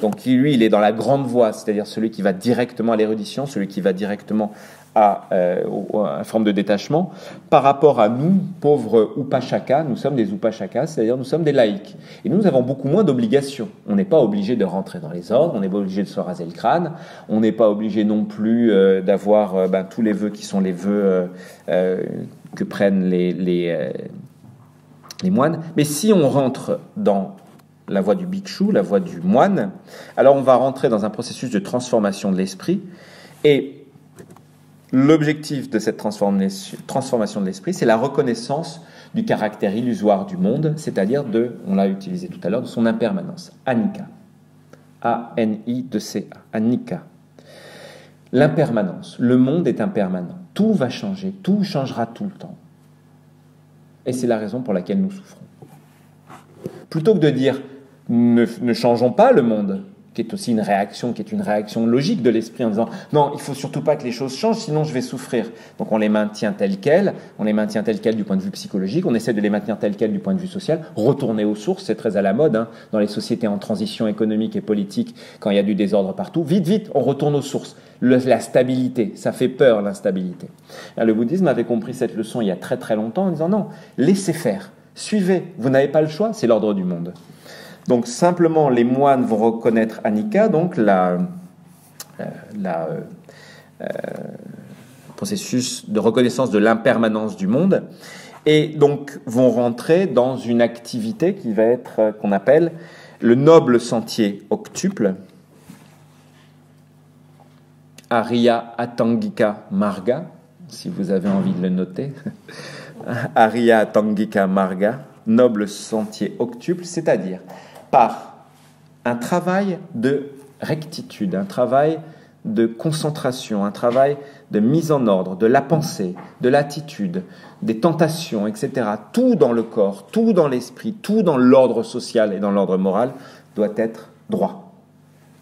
donc lui, il est dans la grande voie, c'est-à-dire celui qui va directement à l'érudition, celui qui va directement à une forme de détachement. Par rapport à nous, pauvres upashaka, nous sommes des upashakas, c'est-à-dire nous sommes des laïcs. Et nous avons beaucoup moins d'obligations. On n'est pas obligé de rentrer dans les ordres, on n'est pas obligé de se raser le crâne, on n'est pas obligé non plus d'avoir tous les vœux qui sont les vœux que prennent les moines. Mais si on rentre dans la voie du bhikshu, la voie du moine, alors on va rentrer dans un processus de transformation de l'esprit. Et l'objectif de cette transformation de l'esprit, c'est la reconnaissance du caractère illusoire du monde, c'est-à-dire on l'a utilisé tout à l'heure, de son impermanence. Anicca. A-N-I-C-A. Anicca. L'impermanence. Le monde est impermanent. Tout va changer. Tout changera tout le temps. Et c'est la raison pour laquelle nous souffrons. Plutôt que de dire ne changeons pas le monde, qui est aussi une réaction logique de l'esprit en disant non, il ne faut surtout pas que les choses changent, sinon je vais souffrir. Donc on les maintient telles quelles, du point de vue psychologique, on essaie de les maintenir telles quelles du point de vue social, retourner aux sources, c'est très à la mode, dans les sociétés en transition économique et politique, quand il y a du désordre partout, vite, on retourne aux sources. La stabilité, ça fait peur l'instabilité. Le bouddhisme avait compris cette leçon il y a très très longtemps en disant non, laissez faire, suivez, vous n'avez pas le choix, c'est l'ordre du monde. Donc simplement, les moines vont reconnaître Anicca, donc processus de reconnaissance de l'impermanence du monde, et donc vont rentrer dans une activité qui va être, qu'on appelle le noble sentier octuple, Ariya Atangika Marga, si vous avez envie de le noter, Ariya Atangika Marga, noble sentier octuple, c'est-à-dire par un travail de rectitude, un travail de concentration, un travail de mise en ordre, de la pensée, de l'attitude, des tentations, etc. Tout dans le corps, tout dans l'esprit, tout dans l'ordre social et dans l'ordre moral doit être droit.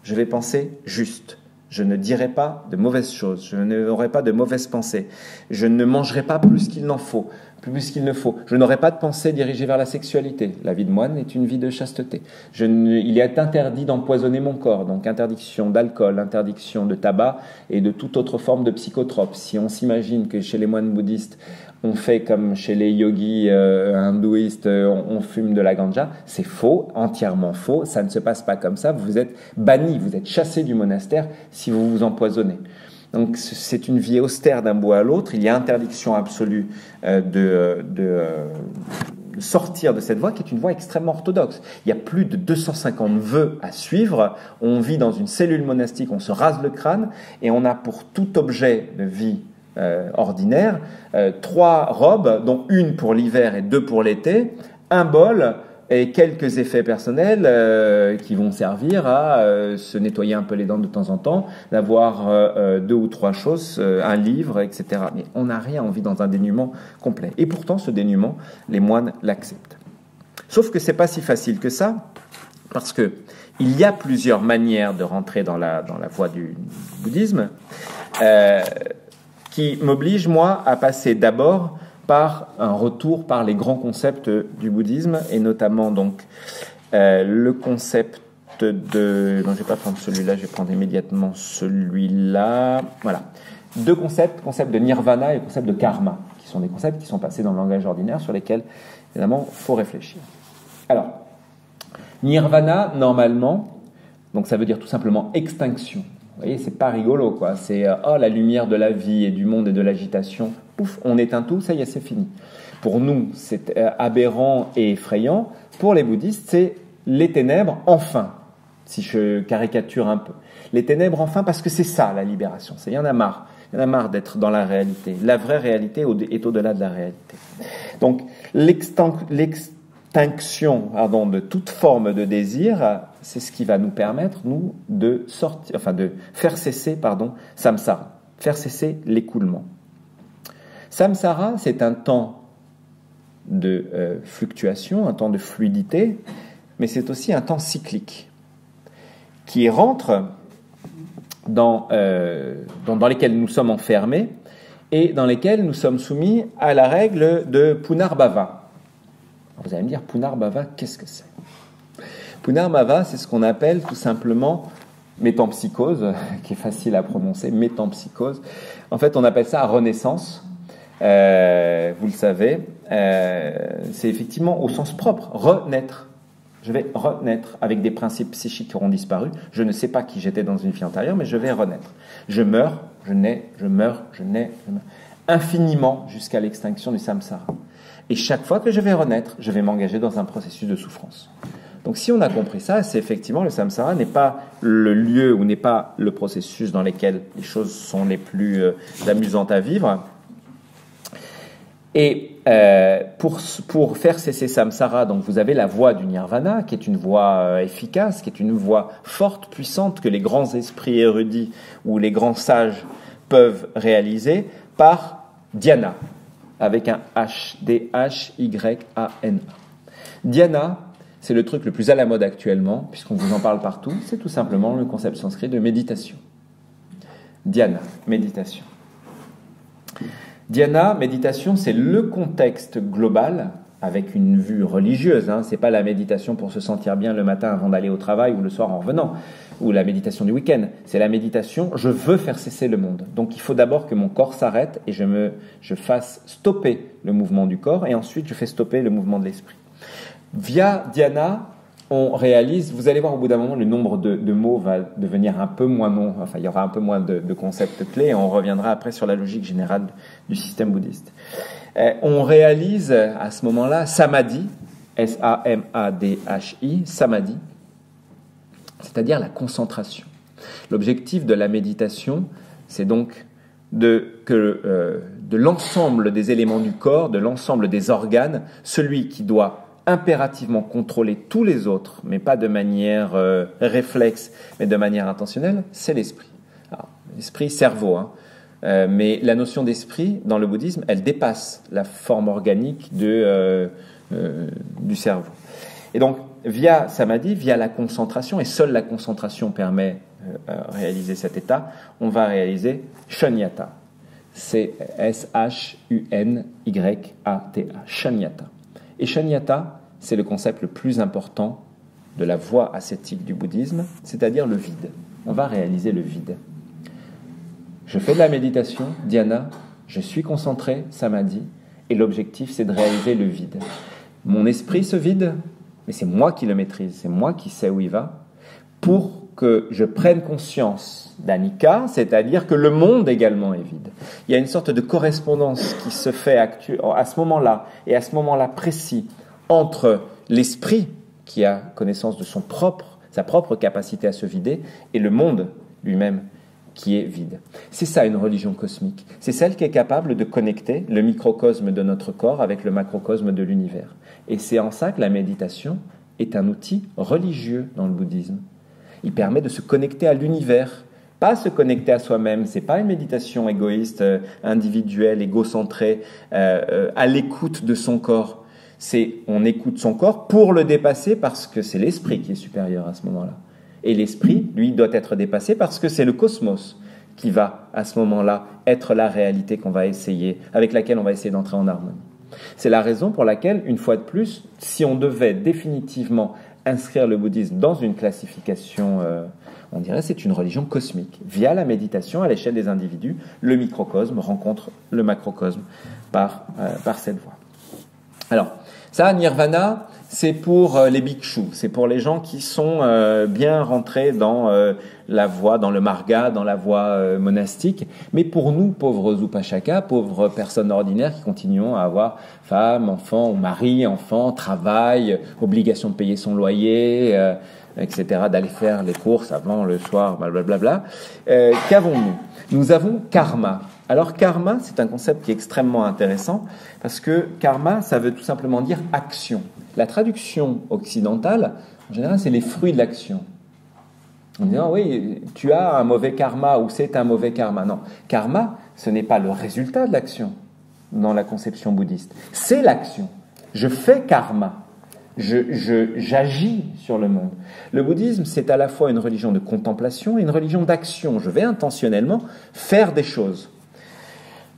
Je vais penser juste. Je ne dirai pas de mauvaises choses, je n'aurai pas de mauvaises pensées, je ne mangerai pas plus qu'il n'en faut. plus qu'il ne faut. Je n'aurai pas de pensée dirigée vers la sexualité. La vie de moine est une vie de chasteté. Il est interdit d'empoisonner mon corps, donc interdiction d'alcool, interdiction de tabac et de toute autre forme de psychotrope. Si on s'imagine que chez les moines bouddhistes, on fait comme chez les yogis hindouistes, on fume de la ganja, c'est faux, entièrement faux, ça ne se passe pas comme ça, vous êtes banni, vous êtes chassé du monastère si vous vous empoisonnez. Donc c'est une vie austère d'un bout à l'autre. Il y a interdiction absolue de sortir de cette voie qui est une voie extrêmement orthodoxe. Il y a plus de 250 vœux à suivre. On vit dans une cellule monastique, on se rase le crâne et on a pour tout objet de vie ordinaire 3 robes, dont une pour l'hiver et 2 pour l'été, un bol et quelques effets personnels qui vont servir à se nettoyer un peu les dents de temps en temps, d'avoir 2 ou 3 choses, un livre, etc. Mais on n'a rien, on vit dans un dénuement complet. Et pourtant, ce dénuement, les moines l'acceptent. Sauf que c'est pas si facile que ça, parce que il y a plusieurs manières de rentrer dans la voie du bouddhisme, qui m'obligent, moi, à passer d'abord par un retour par les grands concepts du bouddhisme, et notamment donc le concept de... Non, je ne vais pas prendre celui-là, je vais prendre immédiatement celui-là. Voilà. 2 concepts, le concept de nirvana et le concept de karma, qui sont des concepts qui sont passés dans le langage ordinaire, sur lesquels, évidemment, il faut réfléchir. Alors, nirvana, normalement, donc ça veut dire tout simplement extinction. Vous voyez, c'est pas rigolo, quoi. C'est la lumière de la vie et du monde et de l'agitation. Pouf, on éteint tout, ça y est, c'est fini. Pour nous, c'est aberrant et effrayant. Pour les bouddhistes, c'est les ténèbres, enfin. Si je caricature un peu. Les ténèbres, enfin, parce que c'est ça, la libération. Il y en a marre. Il y en a marre d'être dans la réalité. La vraie réalité est au-delà de la réalité. Donc, l'extinction de toute forme de désir, c'est ce qui va nous permettre, nous, de faire cesser, samsara, faire cesser l'écoulement. Samsara, c'est un temps de fluctuation, un temps de fluidité, mais c'est aussi un temps cyclique qui rentre dans lesquels nous sommes enfermés et dans lesquels nous sommes soumis à la règle de Punarbhava. Vous allez me dire, Punarbhava, qu'est-ce que c'est ? Punarbhava, c'est ce qu'on appelle tout simplement métempsychose, qui est facile à prononcer, métempsychose. En fait, on appelle ça renaissance, vous le savez. C'est effectivement au sens propre, renaître. Je vais renaître avec des principes psychiques qui auront disparu. Je ne sais pas qui j'étais dans une vie antérieure, mais je vais renaître. Je meurs, je nais, je meurs, je nais, je meurs. Infiniment jusqu'à l'extinction du samsara. Et chaque fois que je vais renaître, je vais m'engager dans un processus de souffrance. Donc si on a compris ça, c'est effectivement le samsara n'est pas le lieu ou n'est pas le processus dans lequel les choses sont les plus amusantes à vivre. Et pour faire cesser samsara, donc vous avez la voie du nirvana, qui est une voie efficace, qui est une voie forte, puissante, que les grands esprits érudits ou les grands sages peuvent réaliser par dhyana, avec un H, D-H-Y-A-N-A. Dhyana, c'est le truc le plus à la mode actuellement, puisqu'on vous en parle partout, c'est tout simplement le concept sanskrit de méditation. Dhyana, méditation. Dhyana, méditation, c'est le contexte global, avec une vue religieuse, c'est pas la méditation pour se sentir bien le matin avant d'aller au travail ou le soir en revenant, ou la méditation du week-end. C'est la méditation, je veux faire cesser le monde. Donc il faut d'abord que mon corps s'arrête et je fasse stopper le mouvement du corps, et ensuite je fais stopper le mouvement de l'esprit. Via dhyana, on réalise, vous allez voir au bout d'un moment, le nombre de mots va devenir un peu moins long, enfin il y aura un peu moins de concepts clés, et on reviendra après sur la logique générale du système bouddhiste. On réalise à ce moment-là samadhi, S-A-M-A-D-H-I, samadhi, c'est-à-dire la concentration. L'objectif de la méditation, c'est donc de l'ensemble des éléments du corps, de l'ensemble des organes, celui qui doit impérativement contrôler tous les autres, mais pas de manière réflexe, mais de manière intentionnelle, c'est l'esprit. Alors, l'esprit, cerveau, mais la notion d'esprit, dans le bouddhisme, elle dépasse la forme organique du cerveau. Et donc, via samadhi, via la concentration, et seule la concentration permet de réaliser cet état, on va réaliser shunyata. c'est S-H-U-N-Y-A-T-A, Shunyata. Et Shunyata, c'est le concept le plus important de la voie ascétique du bouddhisme, c'est-à-dire le vide. On va réaliser le vide. Je fais de la méditation, dhyana, je suis concentré, samadhi, et l'objectif, c'est de réaliser le vide. Mon esprit se vide, mais c'est moi qui le maîtrise, c'est moi qui sais où il va, pour que je prenne conscience d'anika, c'est-à-dire que le monde également est vide. Il y a une sorte de correspondance qui se fait à ce moment-là, et à ce moment-là précis, entre l'esprit qui a connaissance de sa propre capacité à se vider, et le monde lui-même qui est vide. C'est ça une religion cosmique. C'est celle qui est capable de connecter le microcosme de notre corps avec le macrocosme de l'univers. Et c'est en ça que la méditation est un outil religieux dans le bouddhisme. Il permet de se connecter à l'univers, pas se connecter à soi-même. C'est pas une méditation égoïste, individuelle, égocentrée, à l'écoute de son corps. C'est on écoute son corps pour le dépasser parce que c'est l'esprit qui est supérieur à ce moment-là. Et l'esprit, lui, doit être dépassé parce que c'est le cosmos qui va, à ce moment-là, être la réalité avec laquelle on va essayer d'entrer en harmonie. C'est la raison pour laquelle, une fois de plus, si on devait définitivement inscrire le bouddhisme dans une classification, on dirait c'est une religion cosmique. Via la méditation, à l'échelle des individus, le microcosme rencontre le macrocosme par cette voie. Alors, ça, nirvana, c'est pour les bhikshus, c'est pour les gens qui sont bien rentrés dans la voie, dans le marga, dans la voie monastique. Mais pour nous, pauvres upashaka, pauvres personnes ordinaires qui continuons à avoir femme, enfant, ou mari, enfant, travail, obligation de payer son loyer, etc., d'aller faire les courses avant, le soir, blablabla. Qu'avons-nous ? Nous avons karma. Alors karma, c'est un concept qui est extrêmement intéressant parce que karma, ça veut tout simplement dire action. La traduction occidentale, en général, c'est les fruits de l'action. On dit, oui, tu as un mauvais karma ou c'est un mauvais karma. Non, karma, ce n'est pas le résultat de l'action dans la conception bouddhiste. C'est l'action. Je fais karma. J'agis sur le monde. Le bouddhisme, c'est à la fois une religion de contemplation et une religion d'action. Je vais intentionnellement faire des choses.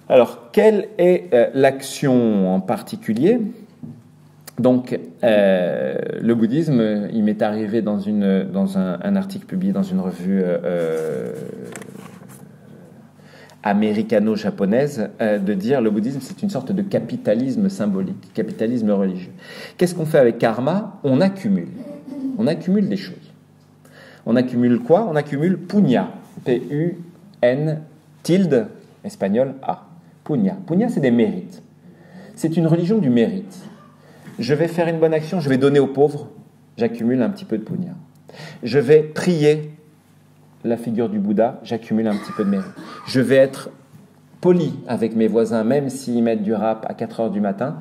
Alors, quelle est l'action en particulier ? Donc, le bouddhisme, il m'est arrivé dans un article publié dans une revue américano-japonaise de dire le bouddhisme, c'est une sorte de capitalisme symbolique, capitalisme religieux. Qu'est-ce qu'on fait avec karma ? On accumule des choses. On accumule quoi ? On accumule punya, P-U-N, tilde, espagnol, A. Punya. Punya, c'est des mérites. C'est une religion du mérite. Je vais faire une bonne action, je vais donner aux pauvres, j'accumule un petit peu de punya. Je vais prier la figure du Bouddha, j'accumule un petit peu de mérite. Je vais être poli avec mes voisins, même s'ils mettent du rap à 4 heures du matin,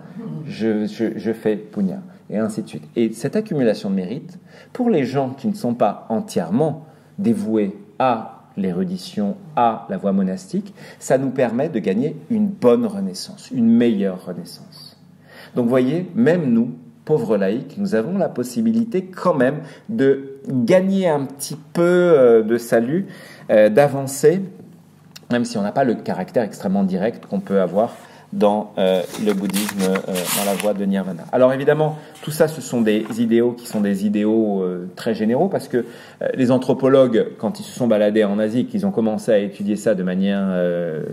je fais punya, et ainsi de suite. Et cette accumulation de mérite, pour les gens qui ne sont pas entièrement dévoués à l'érudition, à la voie monastique, ça nous permet de gagner une bonne renaissance, une meilleure renaissance. Donc, vous voyez, même nous, pauvres laïcs, nous avons la possibilité quand même de gagner un petit peu de salut, d'avancer, même si on n'a pas le caractère extrêmement direct qu'on peut avoir dans le bouddhisme, dans la voie de nirvana. Alors évidemment, tout ça, ce sont des idéaux qui sont des idéaux très généraux, parce que les anthropologues, quand ils se sont baladés en Asie, qu'ils ont commencé à étudier ça de manière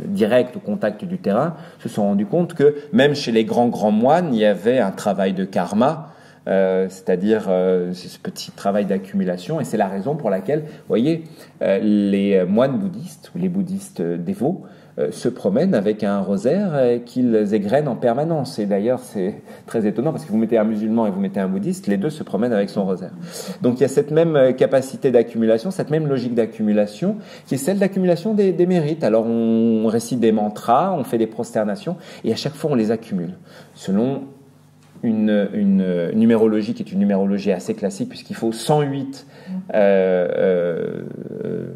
directe, au contact du terrain, se sont rendus compte que même chez les grands moines, il y avait un travail de karma, c'est-à-dire ce petit travail d'accumulation, et c'est la raison pour laquelle, vous voyez, les moines bouddhistes, ou les bouddhistes dévots, se promènent avec un rosaire qu'ils égrènent en permanence. Et d'ailleurs, c'est très étonnant parce que vous mettez un musulman et vous mettez un bouddhiste, les deux se promènent avec son rosaire. Donc il y a cette même capacité d'accumulation, cette même logique d'accumulation, qui est celle d'accumulation des mérites. Alors on récite des mantras, on fait des prosternations, et à chaque fois on les accumule, selon une numérologie qui est une numérologie assez classique, puisqu'il faut 108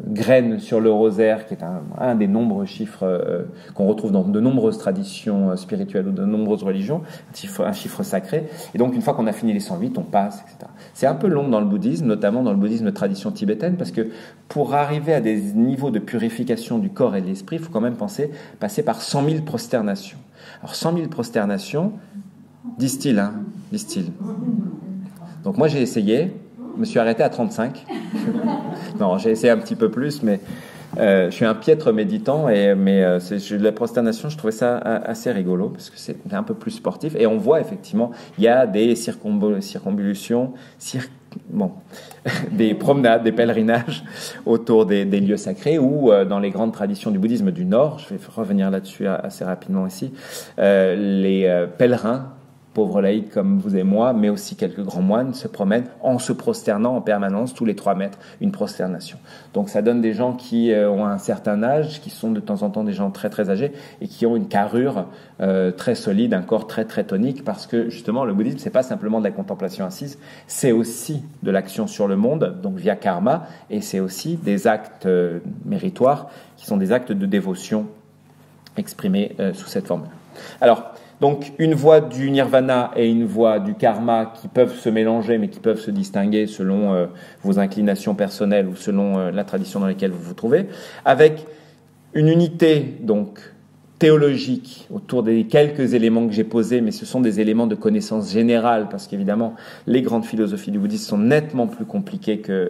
graines sur le rosaire, qui est un des nombreux chiffres qu'on retrouve dans de nombreuses traditions spirituelles ou de nombreuses religions, un chiffre sacré. Et donc, une fois qu'on a fini les 108, on passe, etc. C'est un peu long dans le bouddhisme, notamment dans le bouddhisme de tradition tibétaine, parce que pour arriver à des niveaux de purification du corps et de l'esprit, il faut quand même passer par 100 000 prosternations. Alors, 100 000 prosternations, disent-ils, hein, disent-ils. Donc moi j'ai essayé, je me suis arrêté à 35. Non, j'ai essayé un petit peu plus, mais je suis un piètre méditant, la prosternation, je trouvais ça assez rigolo, parce que c'est un peu plus sportif, et on voit effectivement, il y a des circonvolutions, des promenades, des pèlerinages autour des lieux sacrés, ou dans les grandes traditions du bouddhisme du Nord, je vais revenir là-dessus assez rapidement ici, les pèlerins, pauvres laïcs comme vous et moi, mais aussi quelques grands moines, se promènent en se prosternant en permanence, tous les 3 mètres, une prosternation. Donc ça donne des gens qui ont un certain âge, qui sont de temps en temps des gens très très âgés, et qui ont une carrure très solide, un corps très très tonique, parce que justement le bouddhisme, c'est pas simplement de la contemplation assise, c'est aussi de l'action sur le monde, donc via karma, et c'est aussi des actes méritoires, qui sont des actes de dévotion exprimés sous cette forme. Alors, donc une voie du nirvana et une voie du karma qui peuvent se mélanger mais qui peuvent se distinguer selon vos inclinations personnelles ou selon la tradition dans laquelle vous vous trouvez, avec une unité donc théologique autour des quelques éléments que j'ai posés, mais ce sont des éléments de connaissance générale, parce qu'évidemment les grandes philosophies du bouddhisme sont nettement plus compliquées que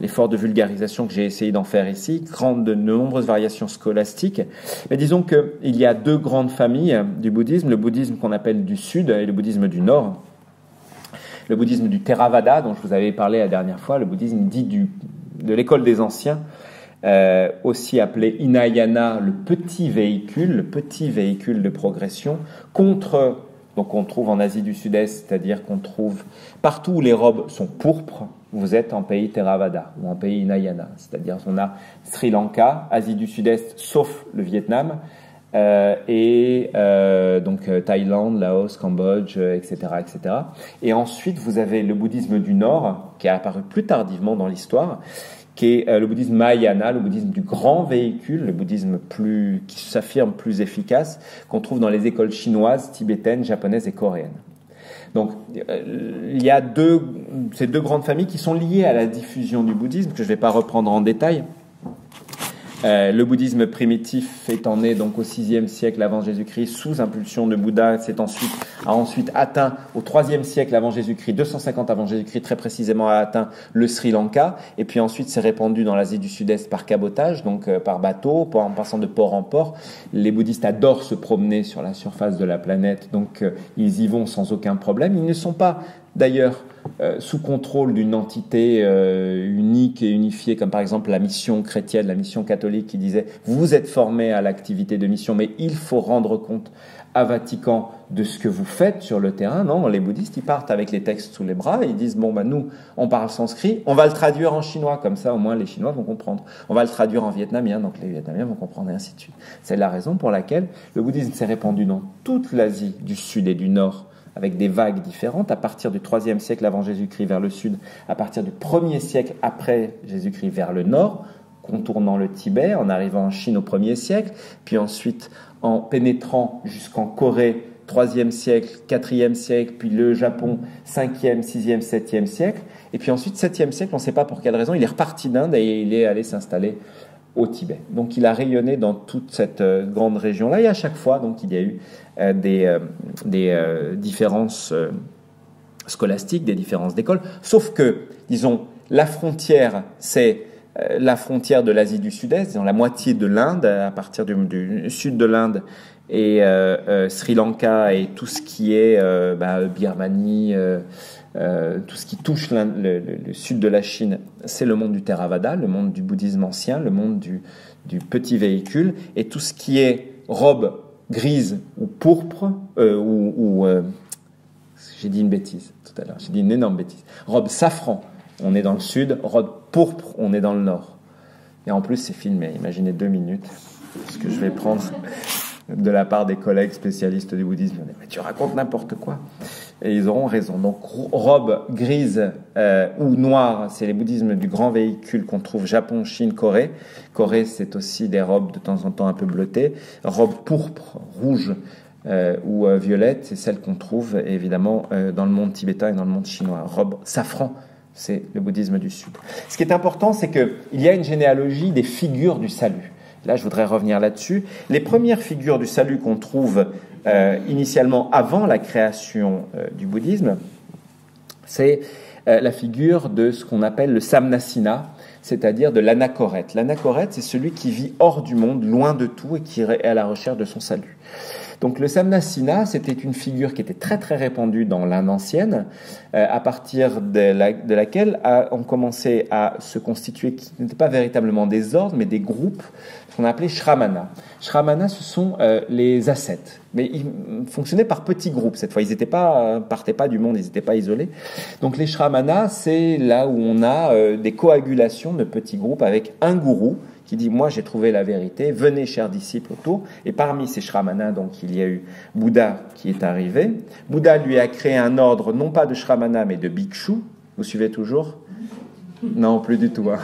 l'effort de vulgarisation que j'ai essayé d'en faire ici, de nombreuses variations scolastiques. Mais disons qu'il y a 2 grandes familles du bouddhisme, le bouddhisme qu'on appelle du Sud et le bouddhisme du Nord. Le bouddhisme du Theravada, dont je vous avais parlé la dernière fois, le bouddhisme dit de l'école des anciens, aussi appelé Hinayana, le petit véhicule de progression, donc on trouve en Asie du Sud-Est, c'est-à-dire qu'on trouve partout où les robes sont pourpres, vous êtes en pays Theravada ou en pays Hinayana, c'est-à-dire on a Sri Lanka, Asie du Sud-Est, sauf le Vietnam, donc Thaïlande, Laos, Cambodge, etc., etc. Et ensuite vous avez le bouddhisme du Nord, qui est apparu plus tardivement dans l'histoire, qui est le bouddhisme Mahayana, le bouddhisme du grand véhicule, le bouddhisme qui s'affirme plus efficace, qu'on trouve dans les écoles chinoises, tibétaines, japonaises et coréennes. Donc, il y a ces 2 grandes familles qui sont liées à la diffusion du bouddhisme, que je ne vais pas reprendre en détail. Le bouddhisme primitif étant né donc au VIe siècle avant Jésus-Christ sous impulsion de Bouddha, a ensuite atteint au IIIe siècle avant Jésus-Christ, 250 avant Jésus-Christ très précisément, a atteint le Sri Lanka, et puis ensuite s'est répandu dans l'Asie du Sud-Est par cabotage, donc par bateau, en passant de port en port. Les bouddhistes adorent se promener sur la surface de la planète, donc ils y vont sans aucun problème. Ils ne sont pas d'ailleurs sous contrôle d'une entité unique et unifiée, comme par exemple la mission chrétienne, la mission catholique, qui disait « vous êtes formés à l'activité de mission, mais il faut rendre compte à Vatican de ce que vous faites sur le terrain ». Non, les bouddhistes, ils partent avec les textes sous les bras, et ils disent « bon, nous, on parle sanskrit, on va le traduire en chinois, comme ça au moins les Chinois vont comprendre. On va le traduire en vietnamien, donc les Vietnamiens vont comprendre, et ainsi de suite ». C'est la raison pour laquelle le bouddhisme s'est répandu dans toute l'Asie du Sud et du Nord, avec des vagues différentes, à partir du IIIe siècle avant Jésus-Christ vers le sud, à partir du 1er siècle après Jésus-Christ vers le nord, contournant le Tibet, en arrivant en Chine au 1er siècle, puis ensuite en pénétrant jusqu'en Corée, 3e siècle, 4e siècle, puis le Japon, 5e, 6e, 7e siècle, et puis ensuite 7e siècle, on ne sait pas pour quelle raison, il est reparti d'Inde et il est allé s'installer au Tibet. Donc il a rayonné dans toute cette grande région-là, et à chaque fois, donc, il y a eu des différences scolastiques, des différences d'école, sauf que, disons, la frontière, c'est la frontière de l'Asie du Sud-Est, disons, la moitié de l'Inde, à partir du sud de l'Inde, et Sri Lanka, et tout ce qui est Birmanie, tout ce qui touche le sud de la Chine, c'est le monde du Theravada, le monde du bouddhisme ancien, le monde du petit véhicule, et tout ce qui est robe grise ou pourpre, j'ai dit une bêtise tout à l'heure, j'ai dit une énorme bêtise. Robe safran, on est dans le sud, robe pourpre, on est dans le nord. Et en plus, c'est filmé, imaginez 2 minutes, ce que je vais prendre. de la part des collègues spécialistes du bouddhisme. Mais tu racontes n'importe quoi. Et ils auront raison. Donc, robe grise ou noire, c'est les bouddhismes du grand véhicule qu'on trouve Japon, Chine, Corée. Corée, c'est aussi des robes de temps en temps un peu bleutées. Robe pourpre, rouge ou violette, c'est celle qu'on trouve évidemment dans le monde tibétain et dans le monde chinois. Robe safran, c'est le bouddhisme du Sud. Ce qui est important, c'est qu'il y a une généalogie des figures du salut. Là, je voudrais revenir là-dessus. Les premières figures du salut qu'on trouve initialement avant la création du bouddhisme, c'est la figure de ce qu'on appelle le samnasina, c'est-à-dire de l'anachorète. L'anachorète, c'est celui qui vit hors du monde, loin de tout, et qui est à la recherche de son salut. Donc le samnasina, c'était une figure qui était très très répandue dans l'Inde ancienne, à partir de laquelle ont commencé à se constituer, qui n'étaient pas véritablement des ordres, mais des groupes qu'on appelait shramana. Shramana, ce sont les ascètes, mais ils fonctionnaient par petits groupes cette fois. Ils partaient pas du monde, ils n'étaient pas isolés. Donc les shramana, c'est là où on a des coagulations de petits groupes avec un gourou qui dit « Moi, j'ai trouvé la vérité, venez, chers disciples, autour ». Et parmi ces shramana, donc, il y a eu Bouddha qui est arrivé. Bouddha lui a créé un ordre, non pas de shramana, mais de bhikshu. Vous suivez toujours ? Non, plus du tout. Hein.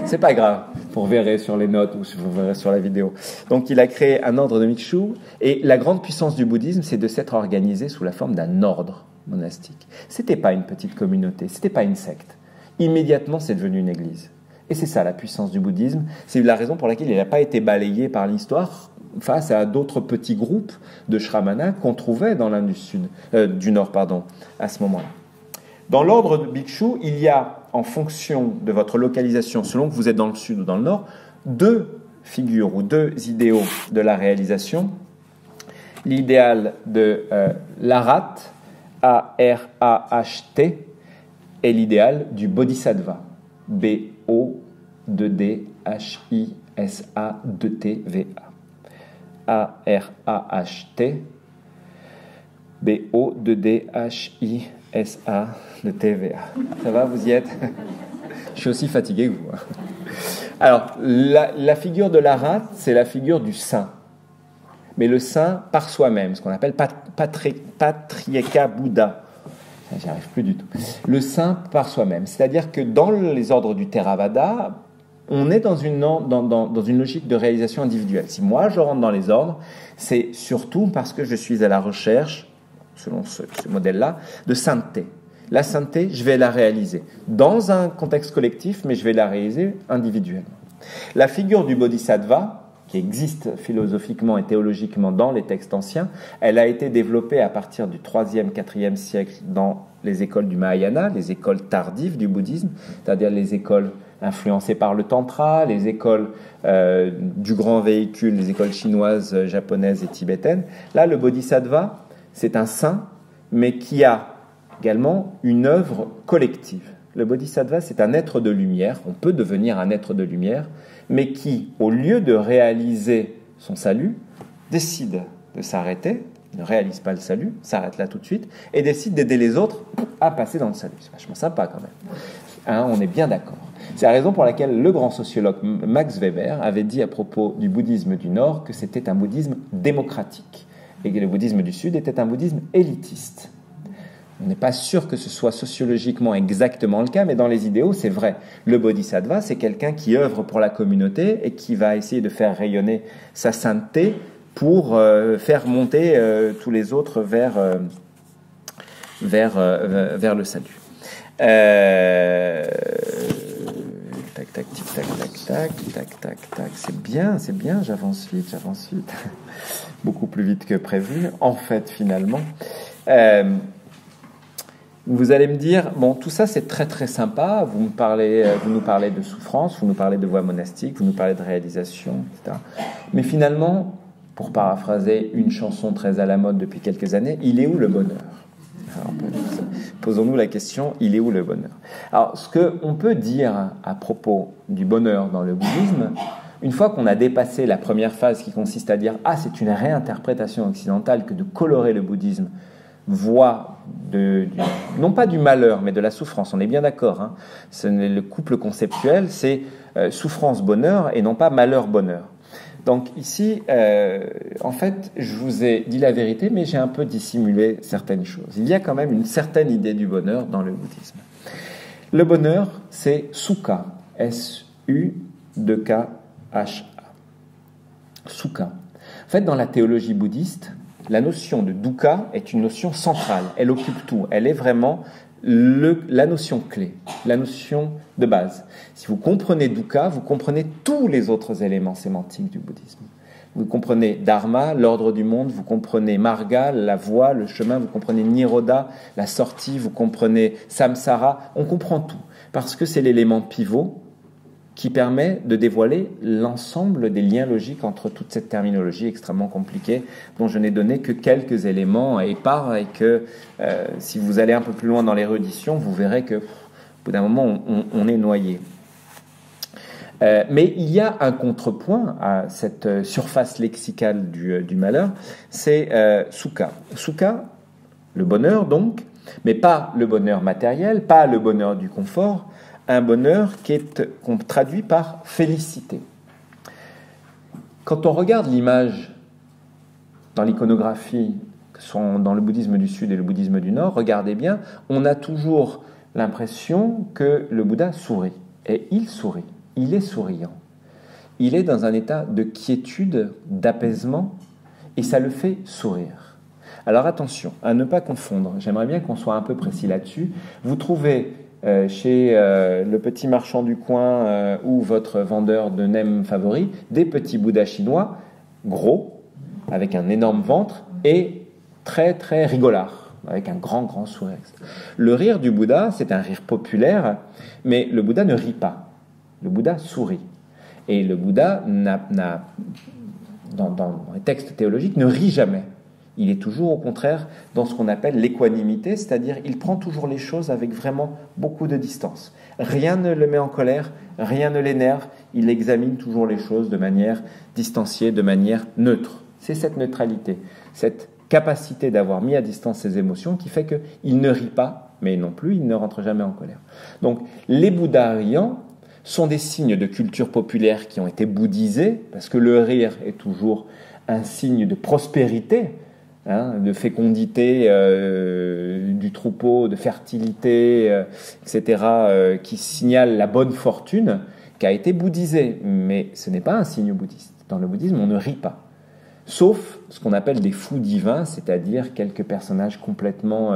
C'est pas grave, vous verrez sur les notes ou vous verrez sur la vidéo. Donc, il a créé un ordre de bhikshu. Et la grande puissance du bouddhisme, c'est de s'être organisé sous la forme d'un ordre monastique. C'était pas une petite communauté, c'était pas une secte. Immédiatement, c'est devenu une église. Et c'est ça la puissance du bouddhisme. C'est la raison pour laquelle il n'a pas été balayé par l'histoire face à d'autres petits groupes de shramana qu'on trouvait dans l'Inde du Nord, à ce moment-là. Dans l'ordre de bhikshu, il y a, en fonction de votre localisation, selon que vous êtes dans le sud ou dans le nord, deux figures ou deux idéaux de la réalisation. L'idéal de l'Arat, A-R-A-H-T, et l'idéal du Bodhisattva, B-O-D-H-I-S-A-2-T-V-A. A-R-A-H-T, B-O-D-H-I-S-A-2-T-V-A. Ça va, vous y êtes ? Je suis aussi fatigué que vous. Alors, la figure de l'Arat, c'est la figure du saint. Mais le saint par soi-même, ce qu'on appelle Patrieka Bouddha. J'y arrive plus du tout. Le saint par soi-même. C'est-à-dire que dans les ordres du Theravada, on est dans une logique de réalisation individuelle. Si moi je rentre dans les ordres, c'est surtout parce que je suis à la recherche, selon ce modèle-là, de sainteté. La sainteté, je vais la réaliser dans un contexte collectif, mais je vais la réaliser individuellement. La figure du Bodhisattva, qui existe philosophiquement et théologiquement dans les textes anciens, elle a été développée à partir du 3e, 4e siècle dans les écoles du Mahayana, les écoles tardives du bouddhisme, c'est-à-dire les écoles influencées par le Tantra, les écoles du grand véhicule, les écoles chinoises, japonaises et tibétaines. Là, le Bodhisattva, c'est un saint, mais qui a également une œuvre collective. Le Bodhisattva, c'est un être de lumière, on peut devenir un être de lumière, mais qui, au lieu de réaliser son salut, décide de s'arrêter, ne réalise pas le salut, s'arrête là tout de suite, et décide d'aider les autres à passer dans le salut. C'est vachement sympa quand même. Hein, on est bien d'accord. C'est la raison pour laquelle le grand sociologue Max Weber avait dit à propos du bouddhisme du Nord que c'était un bouddhisme démocratique, et que le bouddhisme du Sud était un bouddhisme élitiste. On n'est pas sûr que ce soit sociologiquement exactement le cas, mais dans les idéaux, c'est vrai. Le bodhisattva, c'est quelqu'un qui œuvre pour la communauté et qui va essayer de faire rayonner sa sainteté pour faire monter tous les autres vers le salut. Tac, tac, tic, tac, tac, tac, tac, tac, tac. C'est bien, j'avance vite. Beaucoup plus vite que prévu, en fait, finalement. Vous allez me dire, bon, tout ça c'est très très sympa, vous nous parlez de souffrance, vous nous parlez de voie monastique, vous nous parlez de réalisation, etc. Mais finalement, pour paraphraser une chanson très à la mode depuis quelques années, il est où le bonheur ? Alors, posons-nous la question, il est où le bonheur ? Alors, ce qu'on peut dire à propos du bonheur dans le bouddhisme, une fois qu'on a dépassé la première phase qui consiste à dire « Ah, c'est une réinterprétation occidentale que de colorer le bouddhisme », voie non pas du malheur, mais de la souffrance. On est bien d'accord. Hein. Le couple conceptuel, c'est souffrance-bonheur et non pas malheur-bonheur. Donc ici, en fait, je vous ai dit la vérité, mais j'ai un peu dissimulé certaines choses. Il y a quand même une certaine idée du bonheur dans le bouddhisme. Le bonheur, c'est sukha, S-U-2-K-H-A. Sukha. En fait, dans la théologie bouddhiste, la notion de dukkha est une notion centrale. Elle occupe tout. Elle est vraiment la notion clé, la notion de base. Si vous comprenez dukkha, vous comprenez tous les autres éléments sémantiques du bouddhisme. Vous comprenez dharma, l'ordre du monde, vous comprenez marga, la voie, le chemin, vous comprenez nirodha, la sortie, vous comprenez samsara. On comprend tout, parce que c'est l'élément pivot qui permet de dévoiler l'ensemble des liens logiques entre toute cette terminologie extrêmement compliquée dont je n'ai donné que quelques éléments épars et que si vous allez un peu plus loin dans l'érudition, vous verrez que au bout d'un moment, on est noyé. Mais il y a un contrepoint à cette surface lexicale du malheur, c'est sukha. Sukha, le bonheur donc, mais pas le bonheur matériel, pas le bonheur du confort, un bonheur qu'on traduit par félicité. Quand on regarde l'image dans l'iconographie, que ce soit dans le bouddhisme du Sud et le bouddhisme du Nord, regardez bien, on a toujours l'impression que le Bouddha sourit. Et il sourit, il est souriant. Il est dans un état de quiétude, d'apaisement, et ça le fait sourire. Alors attention, à ne pas confondre, j'aimerais bien qu'on soit un peu précis là-dessus. Vous trouvez chez le petit marchand du coin ou votre vendeur de nems favori, des petits bouddhas chinois, gros, avec un énorme ventre et très très rigolards, avec un grand sourire. Le rire du Bouddha, c'est un rire populaire, mais le Bouddha ne rit pas. Le Bouddha sourit. Et le Bouddha, dans les textes théologiques, ne rit jamais. Il est toujours au contraire dans ce qu'on appelle l'équanimité, c'est-à-dire il prend toujours les choses avec vraiment beaucoup de distance. Rien ne le met en colère, rien ne l'énerve, il examine toujours les choses de manière distanciée, de manière neutre. C'est cette neutralité, cette capacité d'avoir mis à distance ses émotions qui fait qu'il ne rit pas, mais non plus il ne rentre jamais en colère. Donc les Bouddhas riants sont des signes de culture populaire qui ont été bouddhisés, parce que le rire est toujours un signe de prospérité, de fécondité du troupeau, de fertilité, etc., qui signale la bonne fortune, qui a été bouddhisé. Mais ce n'est pas un signe bouddhiste. Dans le bouddhisme, on ne rit pas. Sauf ce qu'on appelle des fous divins, c'est-à-dire quelques personnages complètement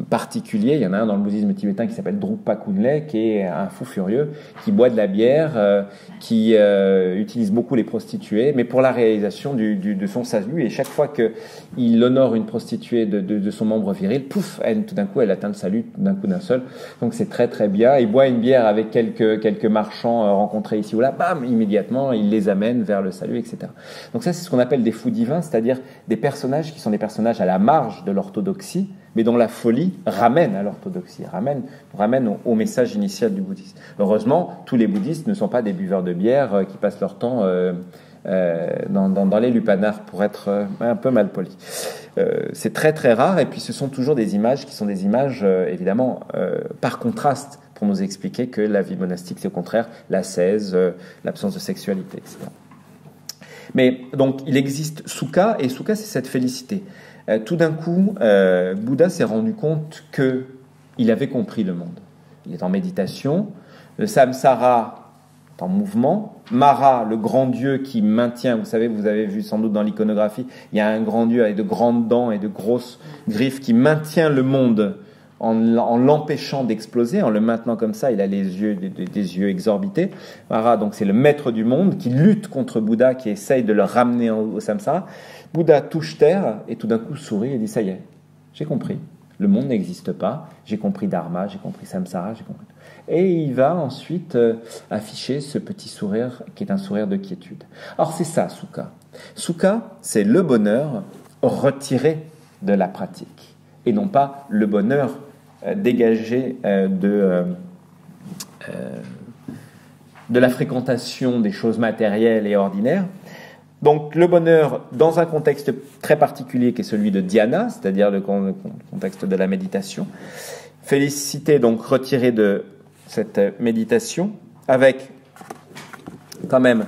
particulier. Il y en a un dans le bouddhisme tibétain qui s'appelle Drukpa Kunle, qui est un fou furieux, qui boit de la bière, qui utilise beaucoup les prostituées, mais pour la réalisation de son salut. Et chaque fois qu'il honore une prostituée de son membre viril, pouf, tout d'un coup, elle atteint le salut d'un coup d'un seul. Donc c'est très très bien. Il boit une bière avec quelques marchands rencontrés ici ou là, bam, immédiatement, il les amène vers le salut, etc. Donc ça, c'est ce qu'on appelle des fous divins, c'est-à-dire des personnages qui sont des personnages à la marge de l'orthodoxie, mais dont la folie ramène à l'orthodoxie, ramène au message initial du bouddhisme. Heureusement, tous les bouddhistes ne sont pas des buveurs de bière qui passent leur temps dans les lupanars, pour être un peu mal poli. C'est très très rare, et puis ce sont toujours des images qui sont des images, évidemment, par contraste, pour nous expliquer que la vie monastique, c'est au contraire l'ascèse, l'absence de sexualité, etc. Mais donc, il existe sukha, et sukha, c'est cette félicité. Tout d'un coup, Bouddha s'est rendu compte qu'il avait compris le monde. Il est en méditation, le samsara est en mouvement, Mara, le grand dieu qui maintient, vous savez, vous avez vu sans doute dans l'iconographie, il y a un grand dieu avec de grandes dents et de grosses griffes qui maintient le monde en l'empêchant d'exploser, en le maintenant comme ça. Il a les yeux, des yeux exorbités. Mara, donc, c'est le maître du monde qui lutte contre Bouddha, qui essaye de le ramener au samsara. Bouddha touche terre et tout d'un coup sourit et dit « Ça y est, j'ai compris. Le monde n'existe pas. J'ai compris Dharma, j'ai compris Samsara, j'ai compris. » Et il va ensuite afficher ce petit sourire qui est un sourire de quiétude. Alors c'est ça, sukha. Sukha, c'est le bonheur retiré de la pratique et non pas le bonheur dégagé de la fréquentation des choses matérielles et ordinaires. Donc le bonheur dans un contexte très particulier qui est celui de dhyana, c'est-à-dire le contexte de la méditation. Félicité donc retirée de cette méditation avec quand même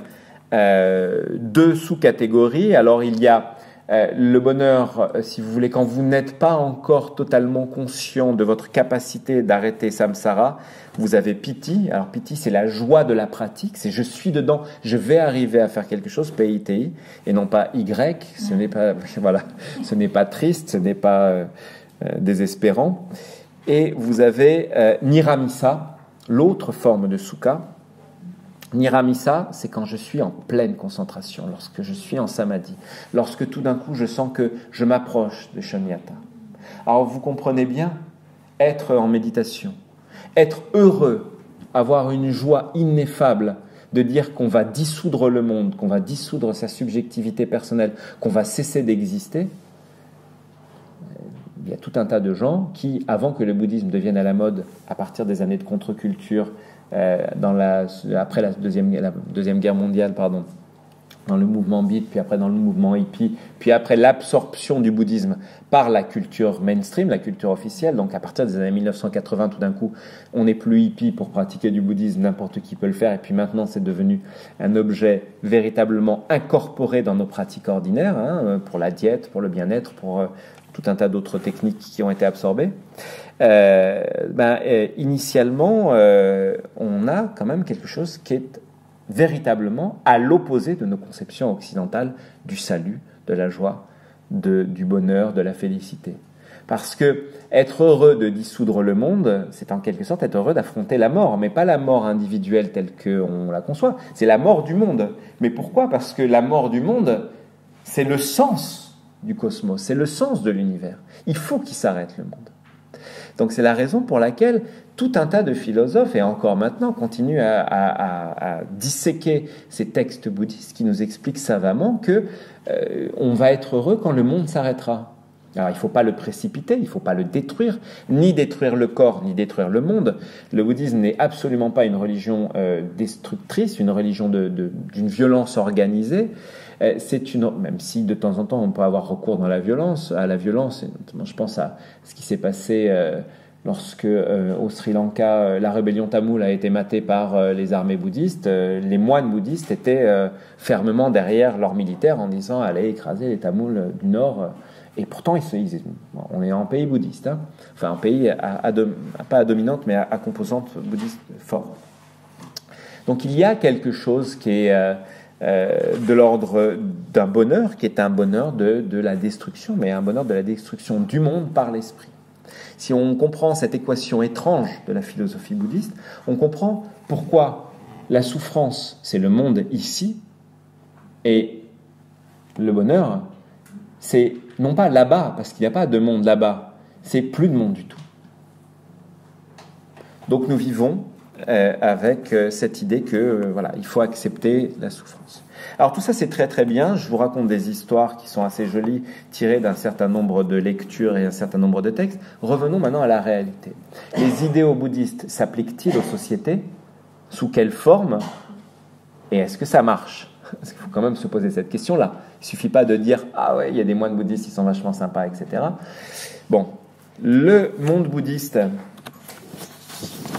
deux sous-catégories. Alors il y a le bonheur, si vous voulez, quand vous n'êtes pas encore totalement conscient de votre capacité d'arrêter samsara, vous avez piti. Alors piti, c'est la joie de la pratique, c'est je suis dedans, je vais arriver à faire quelque chose, piti, et non pas y. Ce n'est pas, voilà, ce n'est pas triste, ce n'est pas désespérant. Et vous avez niramisa, l'autre forme de sukha. Niramisa, c'est quand je suis en pleine concentration, lorsque je suis en samadhi, lorsque tout d'un coup je sens que je m'approche de shunyata. Alors vous comprenez bien, être en méditation, être heureux, avoir une joie ineffable de dire qu'on va dissoudre le monde, qu'on va dissoudre sa subjectivité personnelle, qu'on va cesser d'exister. Il y a tout un tas de gens qui, avant que le bouddhisme devienne à la mode, à partir des années de contre-culture, après la deuxième guerre mondiale, dans le mouvement beat, puis après dans le mouvement hippie, puis après l'absorption du bouddhisme par la culture mainstream, la culture officielle. Donc à partir des années 1980, tout d'un coup, on n'est plus hippie pour pratiquer du bouddhisme, n'importe qui peut le faire, et puis maintenant c'est devenu un objet véritablement incorporé dans nos pratiques ordinaires, pour la diète, pour le bien-être, pour tout un tas d'autres techniques qui ont été absorbées. Initialement, on a quand même quelque chose qui est véritablement à l'opposé de nos conceptions occidentales du salut, de la joie, du bonheur, de la félicité. Parce que être heureux de dissoudre le monde, c'est en quelque sorte être heureux d'affronter la mort, mais pas la mort individuelle telle qu'on la conçoit, c'est la mort du monde. Mais pourquoi ? Parce que la mort du monde, c'est le sens du cosmos, c'est le sens de l'univers. Il faut qu'il s'arrête le monde. Donc c'est la raison pour laquelle tout un tas de philosophes, et encore maintenant, continuent à disséquer ces textes bouddhistes qui nous expliquent savamment que on va être heureux quand le monde s'arrêtera. Alors il ne faut pas le précipiter, il ne faut pas le détruire, ni détruire le corps, ni détruire le monde. Le bouddhisme n'est absolument pas une religion destructrice, une religion d'une violence organisée. Même si de temps en temps on peut avoir recours à la violence, et notamment je pense à ce qui s'est passé lorsque au Sri Lanka la rébellion tamoule a été matée par les armées bouddhistes. Les moines bouddhistes étaient fermement derrière leurs militaires en disant allez écraser les Tamouls du Nord. Et pourtant on est en pays bouddhiste, enfin un pays pas à dominante mais à composante bouddhiste forte. Donc il y a quelque chose qui est de l'ordre d'un bonheur qui est un bonheur de la destruction, mais un bonheur de la destruction du monde par l'esprit. Si on comprend cette équation étrange de la philosophie bouddhiste, on comprend pourquoi la souffrance, c'est le monde ici, et le bonheur, c'est non pas là-bas, parce qu'il n'y a pas de monde là-bas, c'est plus de monde du tout. Donc nous vivons avec cette idée que il faut accepter la souffrance. Alors tout ça c'est très très bien, je vous raconte des histoires qui sont assez jolies, tirées d'un certain nombre de lectures et un certain nombre de textes. Revenons maintenant à la réalité. Les idéaux bouddhistes s'appliquent-ils aux sociétés ? Sous quelle forme ? Et est-ce que ça marche ? Parce qu'il faut quand même se poser cette question-là. Il ne suffit pas de dire « Ah ouais, il y a des moines bouddhistes qui sont vachement sympas, etc. » Bon, le monde bouddhiste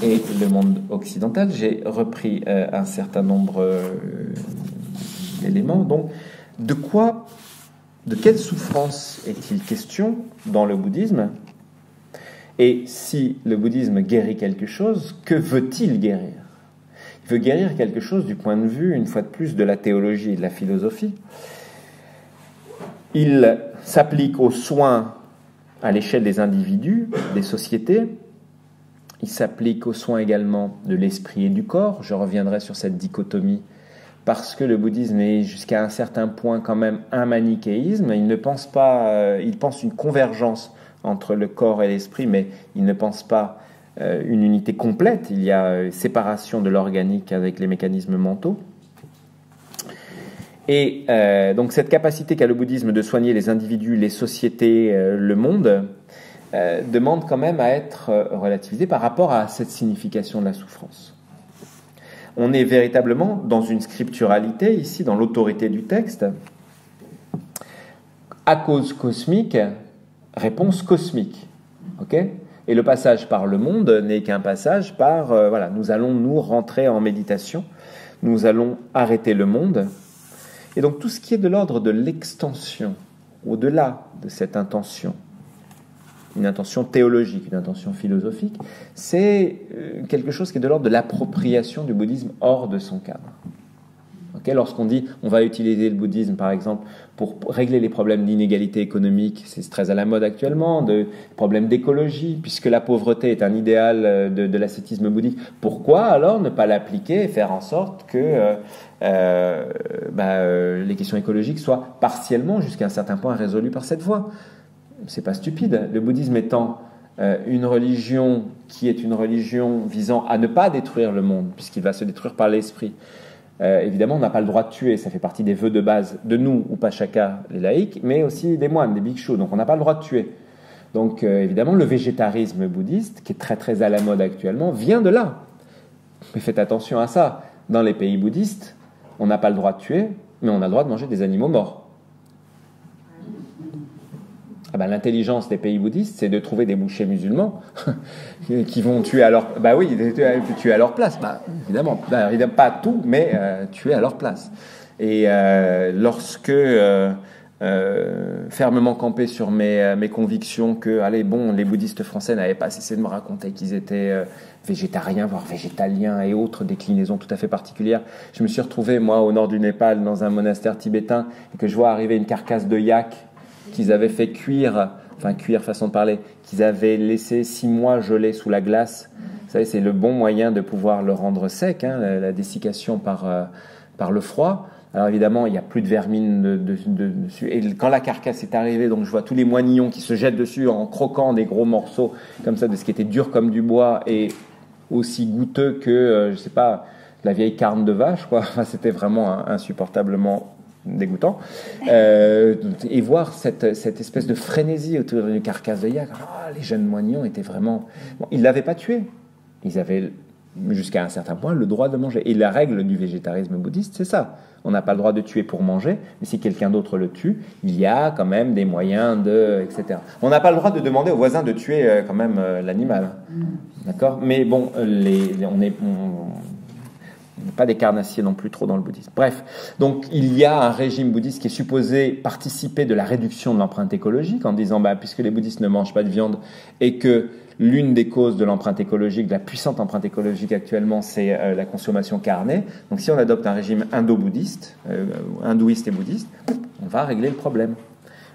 et le monde occidental, j'ai repris un certain nombre d'éléments. Donc, de quelle souffrance est-il question dans le bouddhisme ? Et si le bouddhisme guérit quelque chose, que veut-il guérir ? Il veut guérir quelque chose du point de vue, une fois de plus, de la théologie et de la philosophie. Il s'applique aux soins à l'échelle des individus, des sociétés. Il s'applique aux soins également de l'esprit et du corps. Je reviendrai sur cette dichotomie parce que le bouddhisme est jusqu'à un certain point quand même un manichéisme. Il ne pense pas, il pense une convergence entre le corps et l'esprit, mais il ne pense pas une unité complète. Il y a séparation de l'organique avec les mécanismes mentaux. Et donc cette capacité qu'a le bouddhisme de soigner les individus, les sociétés, le monde, demande quand même à être relativisée par rapport à cette signification de la souffrance. On est véritablement dans une scripturalité, ici, dans l'autorité du texte. À cause cosmique, réponse cosmique. Okay ? Et le passage par le monde n'est qu'un passage par, nous allons nous rentrer en méditation. nous allons arrêter le monde. Et donc tout ce qui est de l'ordre de l'extension, au-delà de cette intention, une intention théologique, une intention philosophique, c'est quelque chose qui est de l'ordre de l'appropriation du bouddhisme hors de son cadre. Okay, lorsqu'on dit on va utiliser le bouddhisme par exemple pour régler les problèmes d'inégalité économique, c'est très à la mode actuellement, de problèmes d'écologie, puisque la pauvreté est un idéal de l'ascétisme bouddhique, pourquoi alors ne pas l'appliquer et faire en sorte que les questions écologiques soient partiellement, jusqu'à un certain point, résolues par cette voie? C'est pas stupide. Le bouddhisme étant une religion qui est une religion visant à ne pas détruire le monde, puisqu'il va se détruire par l'esprit. Évidemment, on n'a pas le droit de tuer, ça fait partie des vœux de base de nous, Upashaka, les laïcs, mais aussi des moines, des bhikshus, donc on n'a pas le droit de tuer. Donc évidemment, le végétarisme bouddhiste, qui est très très à la mode actuellement, vient de là. Mais faites attention à ça, dans les pays bouddhistes, on n'a pas le droit de tuer, mais on a le droit de manger des animaux morts. L'intelligence des pays bouddhistes, c'est de trouver des bouchers musulmans qui vont tuer à leur... tuer à leur place. Évidemment, pas tout, mais tuer à leur place. Et lorsque, fermement campé sur mes convictions que, les bouddhistes français n'avaient pas cessé de me raconter qu'ils étaient végétariens, voire végétaliens et autres déclinaisons tout à fait particulières, je me suis retrouvé, moi, au nord du Népal, dans un monastère tibétain, et que je vois arriver une carcasse de yak qu'ils avaient fait cuire façon de parler, qu'ils avaient laissé 6 mois gelé sous la glace. Vous savez, c'est le bon moyen de pouvoir le rendre sec, la dessiccation par le froid. Alors évidemment, il n'y a plus de vermine dessus. Et quand la carcasse est arrivée, donc je vois tous les moignons qui se jettent dessus en croquant des gros morceaux comme ça, de ce qui était dur comme du bois et aussi goûteux que, la vieille carne de vache, quoi. C'était vraiment insupportablement dégoûtant, et voir cette espèce de frénésie autour d'une carcasse de yak. Les jeunes moignons étaient vraiment... ils ne l'avaient pas tué. Ils avaient, jusqu'à un certain point, le droit de manger. Et la règle du végétarisme bouddhiste, c'est ça. On n'a pas le droit de tuer pour manger, mais si quelqu'un d'autre le tue, il y a quand même des moyens etc. On n'a pas le droit de demander aux voisins de tuer quand même l'animal. D'accord ? Mais bon, pas des carnassiers non plus trop dans le bouddhisme. Bref, donc il y a un régime bouddhiste qui est supposé participer de la réduction de l'empreinte écologique en disant puisque les bouddhistes ne mangent pas de viande et que l'une des causes de l'empreinte écologique, de la puissante empreinte écologique actuellement, c'est la consommation carnée. Donc si on adopte un régime indo-bouddhiste, hindouiste et bouddhiste, on va régler le problème.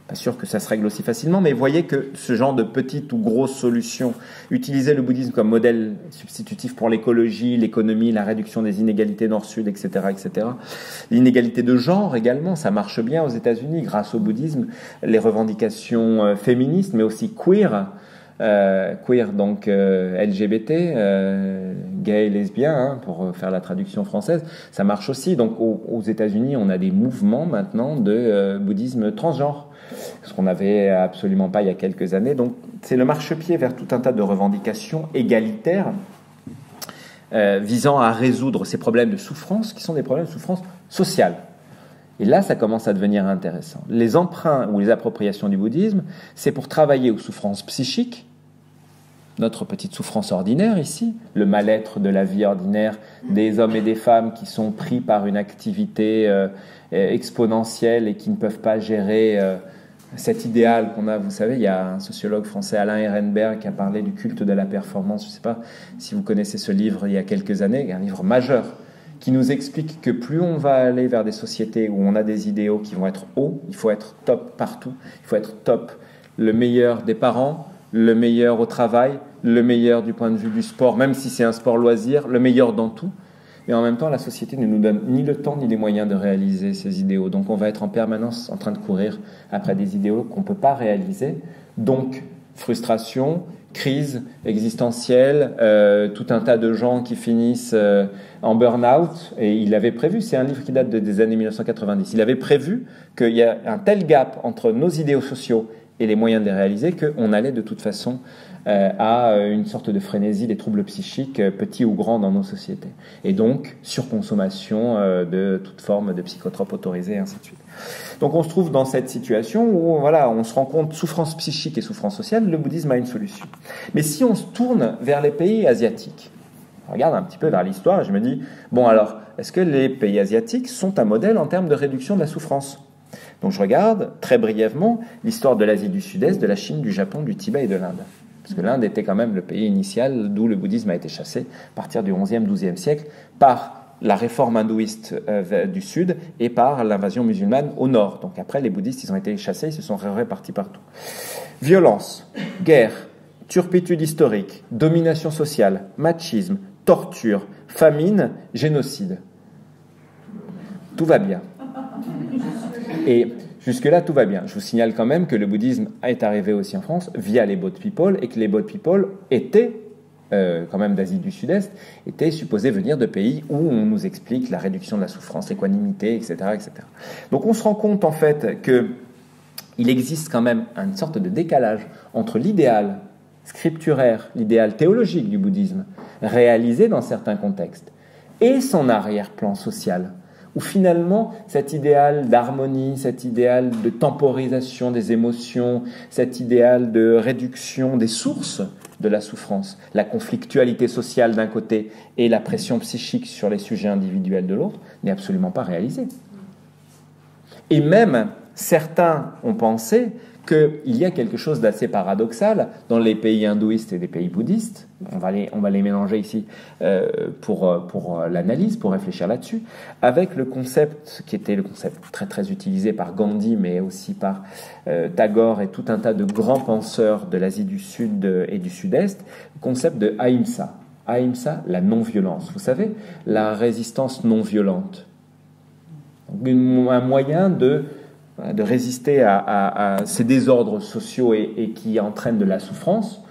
Pas sûr que ça se règle aussi facilement, mais voyez que ce genre de petite ou grosse solution, utiliser le bouddhisme comme modèle substitutif pour l'écologie, l'économie, la réduction des inégalités nord-sud, etc., etc. L'inégalité de genre également, ça marche bien aux États-Unis grâce au bouddhisme, les revendications féministes, mais aussi queer, donc LGBT, gay, lesbien, pour faire la traduction française, ça marche aussi. Donc aux États-Unis, on a des mouvements maintenant de bouddhisme transgenre, ce qu'on n'avait absolument pas il y a quelques années. Donc c'est le marchepied vers tout un tas de revendications égalitaires visant à résoudre ces problèmes de souffrance qui sont des problèmes de souffrance sociale. Et là, ça commence à devenir intéressant. Les emprunts ou les appropriations du bouddhisme, c'est pour travailler aux souffrances psychiques, notre petite souffrance ordinaire ici, le mal-être de la vie ordinaire des hommes et des femmes qui sont pris par une activité exponentielle et qui ne peuvent pas gérer cet idéal qu'on a. Vous savez, il y a un sociologue français, Alain Ehrenberg, qui a parlé du culte de la performance. Je ne sais pas si vous connaissez ce livre il y a quelques années, un livre majeur, qui nous explique que plus on va aller vers des sociétés où on a des idéaux qui vont être hauts, il faut être top partout, il faut être top, le meilleur des parents, le meilleur au travail, le meilleur du point de vue du sport, même si c'est un sport loisir, le meilleur dans tout. Mais en même temps, la société ne nous donne ni le temps ni les moyens de réaliser ces idéaux. Donc on va être en permanence en train de courir après des idéaux qu'on ne peut pas réaliser. Donc, frustration, crise existentielle, tout un tas de gens qui finissent en burn-out. Et il avait prévu, c'est un livre qui date des années 1990, il avait prévu qu'il y a un tel gap entre nos idéaux sociaux et les moyens de les réaliser qu'on allait de toute façon à une sorte de frénésie des troubles psychiques, petits ou grands, dans nos sociétés. Et donc, surconsommation de toute forme de psychotropes autorisés, et ainsi de suite. Donc on se trouve dans cette situation où on se rend compte, souffrance psychique et souffrance sociale, le bouddhisme a une solution. Mais si on se tourne vers les pays asiatiques, Je regarde un petit peu vers l'histoire et je me dis, bon alors, est-ce que les pays asiatiques sont un modèle en termes de réduction de la souffrance? Donc je regarde très brièvement l'histoire de l'Asie du Sud-Est, de la Chine, du Japon, du Tibet et de l'Inde. Parce que l'Inde était quand même le pays initial d'où le bouddhisme a été chassé à partir du XIe, XIIe siècle par la réforme hindouiste du sud et par l'invasion musulmane au nord. Donc après, les bouddhistes, ils ont été chassés, ils se sont répartis partout. Violence, guerre, turpitude historique, domination sociale, machisme, torture, famine, génocide. Tout va bien. Et jusque-là, tout va bien. Je vous signale quand même que le bouddhisme est arrivé aussi en France via les Bodh People et que les Bodh People étaient, quand même d'Asie du Sud-Est, étaient supposés venir de pays où on nous explique la réduction de la souffrance, l'équanimité, etc., etc. Donc on se rend compte en fait qu'il existe quand même une sorte de décalage entre l'idéal scripturaire, l'idéal théologique du bouddhisme, réalisé dans certains contextes, et son arrière-plan social, où finalement cet idéal d'harmonie, cet idéal de temporisation des émotions, cet idéal de réduction des sources de la souffrance, la conflictualité sociale d'un côté et la pression psychique sur les sujets individuels de l'autre, n'est absolument pas réalisé. Et même certains ont pensé qu'il y a quelque chose d'assez paradoxal dans les pays hindouistes et les pays bouddhistes. On va les mélanger ici pour l'analyse, pour réfléchir là-dessus, avec le concept qui était le concept très très utilisé par Gandhi, mais aussi par Tagore et tout un tas de grands penseurs de l'Asie du Sud et du Sud-Est, le concept de Ahimsa. Ahimsa, la non-violence. Vous savez, la résistance non-violente. Un moyen de résister à ces désordres sociaux et qui entraînent de la souffrance.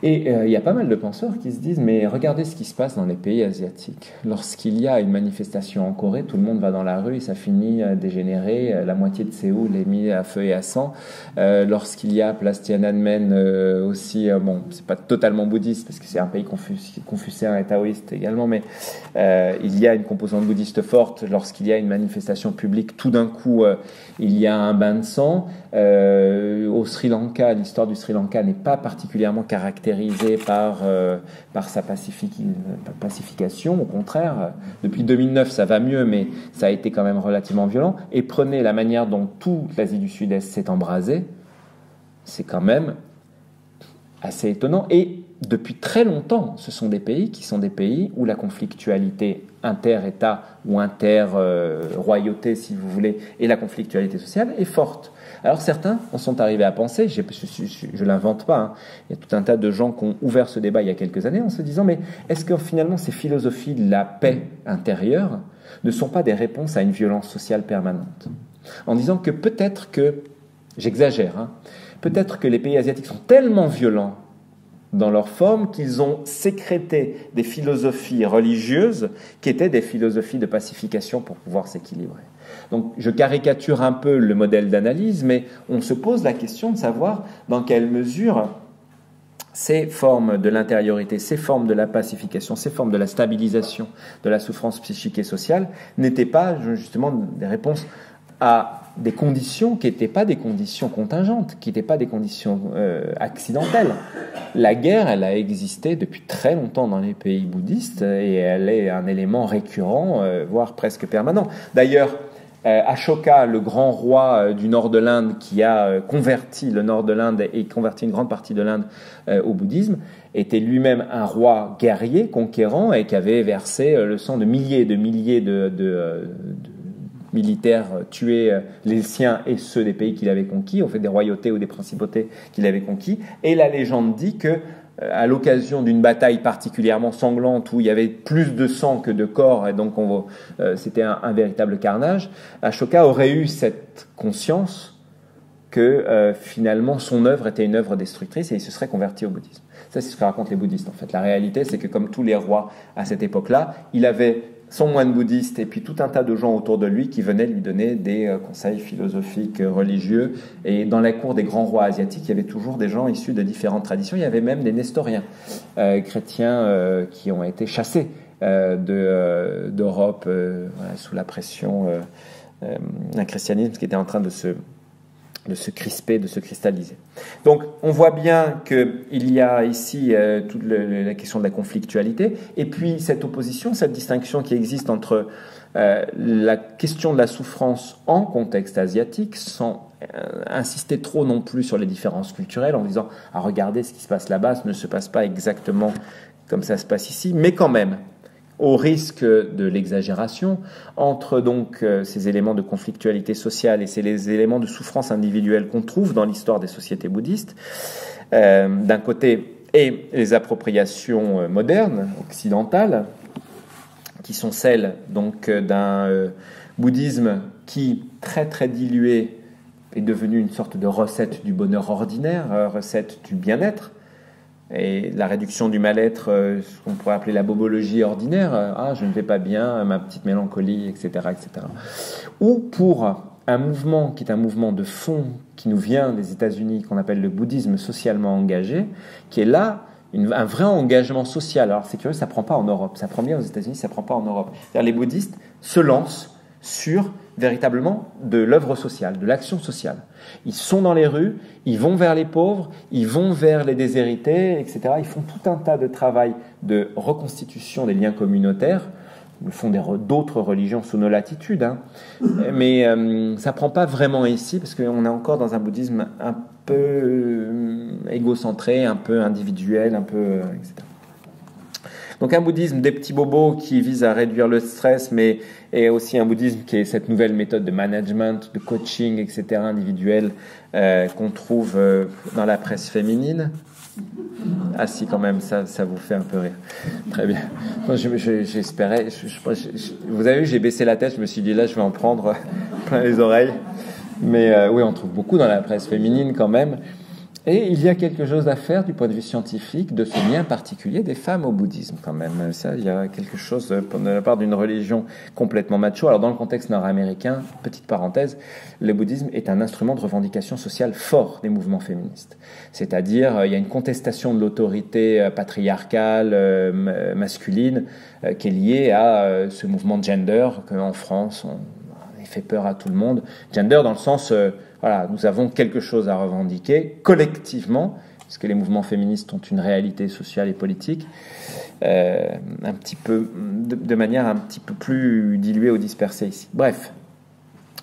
Et il y a pas mal de penseurs qui se disent, mais regardez ce qui se passe dans les pays asiatiques. Lorsqu'il y a une manifestation en Corée, tout le monde va dans la rue et ça finit dégénéré. La moitié de Séoul est mise à feu et à sang. Lorsqu'il y a place Tiananmen aussi, bon, c'est pas totalement bouddhiste parce que c'est un pays confucéen et taoïste également, mais il y a une composante bouddhiste forte. Lorsqu'il y a une manifestation publique, tout d'un coup, il y a un bain de sang. Au Sri Lanka, l'histoire du Sri Lanka n'est pas particulièrement caractérisée par sa pacification. Au contraire, depuis 2009, ça va mieux, mais ça a été quand même relativement violent. Et prenez la manière dont toute l'Asie du Sud-Est s'est embrasée, c'est quand même assez étonnant. Et depuis très longtemps, ce sont des pays qui sont des pays où la conflictualité inter-État ou inter-royauté, si vous voulez, et la conflictualité sociale est forte. Alors certains en sont arrivés à penser, je ne l'invente pas, hein, il y a tout un tas de gens qui ont ouvert ce débat il y a quelques années en se disant, mais est-ce que finalement ces philosophies de la paix intérieure ne sont pas des réponses à une violence sociale permanente? En disant que peut-être que, j'exagère, hein, peut-être que les pays asiatiques sont tellement violents dans leur forme qu'ils ont sécrété des philosophies religieuses qui étaient des philosophies de pacification pour pouvoir s'équilibrer. Donc je caricature un peu le modèle d'analyse, mais on se pose la question de savoir dans quelle mesure ces formes de l'intériorité, ces formes de la pacification, ces formes de la stabilisation de la souffrance psychique et sociale n'étaient pas justement des réponses à des conditions qui n'étaient pas des conditions contingentes, qui n'étaient pas des conditions accidentelles. La guerre, elle a existé depuis très longtemps dans les pays bouddhistes et elle est un élément récurrent, voire presque permanent. D'ailleurs, Ashoka, le grand roi du nord de l'Inde, qui a converti le nord de l'Inde et converti une grande partie de l'Inde au bouddhisme, était lui-même un roi guerrier, conquérant, et qui avait versé le sang de milliers de militaires tués, les siens et ceux des pays qu'il avait conquis, au fait des royautés ou des principautés qu'il avait conquis. Et la légende dit que à l'occasion d'une bataille particulièrement sanglante où il y avait plus de sang que de corps, et donc c'était un véritable carnage, Ashoka aurait eu cette conscience que finalement son œuvre était une œuvre destructrice et il se serait converti au bouddhisme. Ça, c'est ce que racontent les bouddhistes en fait. La réalité, c'est que comme tous les rois à cette époque-là, il avait son moine bouddhiste et puis tout un tas de gens autour de lui qui venaient lui donner des conseils philosophiques, religieux. Et dans la cour des grands rois asiatiques, il y avait toujours des gens issus de différentes traditions. Il y avait même des nestoriens chrétiens qui ont été chassés d'Europe sous la pression d'un christianisme qui était en train de se de se crisper, de se cristalliser. Donc, on voit bien qu'il y a ici toute la question de la conflictualité, et puis cette opposition, cette distinction qui existe entre la question de la souffrance en contexte asiatique, sans insister trop non plus sur les différences culturelles, en disant « Ah, regardez ce qui se passe là-bas, ce ne se passe pas exactement comme ça se passe ici », mais quand même, au risque de l'exagération, entre donc ces éléments de conflictualité sociale et ces éléments de souffrance individuelle qu'on trouve dans l'histoire des sociétés bouddhistes, d'un côté, et les appropriations modernes, occidentales, qui sont celles donc d'un bouddhisme qui, très très dilué, est devenu une sorte de recette du bonheur ordinaire, recette du bien-être, et la réduction du mal-être, ce qu'on pourrait appeler la bobologie ordinaire, ah je ne vais pas bien, ma petite mélancolie, etc., etc. Ou pour un mouvement qui est un mouvement de fond qui nous vient des États-Unis, qu'on appelle le bouddhisme socialement engagé, qui est là un vrai engagement social. Alors c'est curieux, ça ne prend pas en Europe, ça prend bien aux États-Unis, ça ne prend pas en Europe. C'est-à-dire les bouddhistes se lancent sur véritablement de l'œuvre sociale, de l'action sociale. Ils sont dans les rues, ils vont vers les pauvres, ils vont vers les déshérités, etc. Ils font tout un tas de travail de reconstitution des liens communautaires. Ils le font d'autres religions sous nos latitudes, hein. Mais ça ne prend pas vraiment ici, parce qu'on est encore dans un bouddhisme un peu égocentré, un peu individuel, un peu, etc. Donc un bouddhisme des petits bobos qui vise à réduire le stress, mais est aussi un bouddhisme qui est cette nouvelle méthode de management, de coaching, etc., individuel, qu'on trouve dans la presse féminine. Ah si, quand même, ça vous fait un peu rire. Très bien. J'espérais... vous avez vu, j'ai baissé la tête, je me suis dit là, je vais en prendre plein les oreilles. Mais oui, on trouve beaucoup dans la presse féminine quand même. Et il y a quelque chose à faire du point de vue scientifique de ce lien particulier des femmes au bouddhisme quand même. Ça, il y a quelque chose de la part d'une religion complètement macho. Alors dans le contexte nord-américain, petite parenthèse, le bouddhisme est un instrument de revendication sociale fort des mouvements féministes. C'est-à-dire, il y a une contestation de l'autorité patriarcale, masculine, qui est liée à ce mouvement de gender qu'en France, on fait peur à tout le monde. Gender dans le sens... voilà, nous avons quelque chose à revendiquer collectivement, parce que les mouvements féministes ont une réalité sociale et politique, un petit peu, de manière un petit peu plus diluée ou dispersée ici. Bref,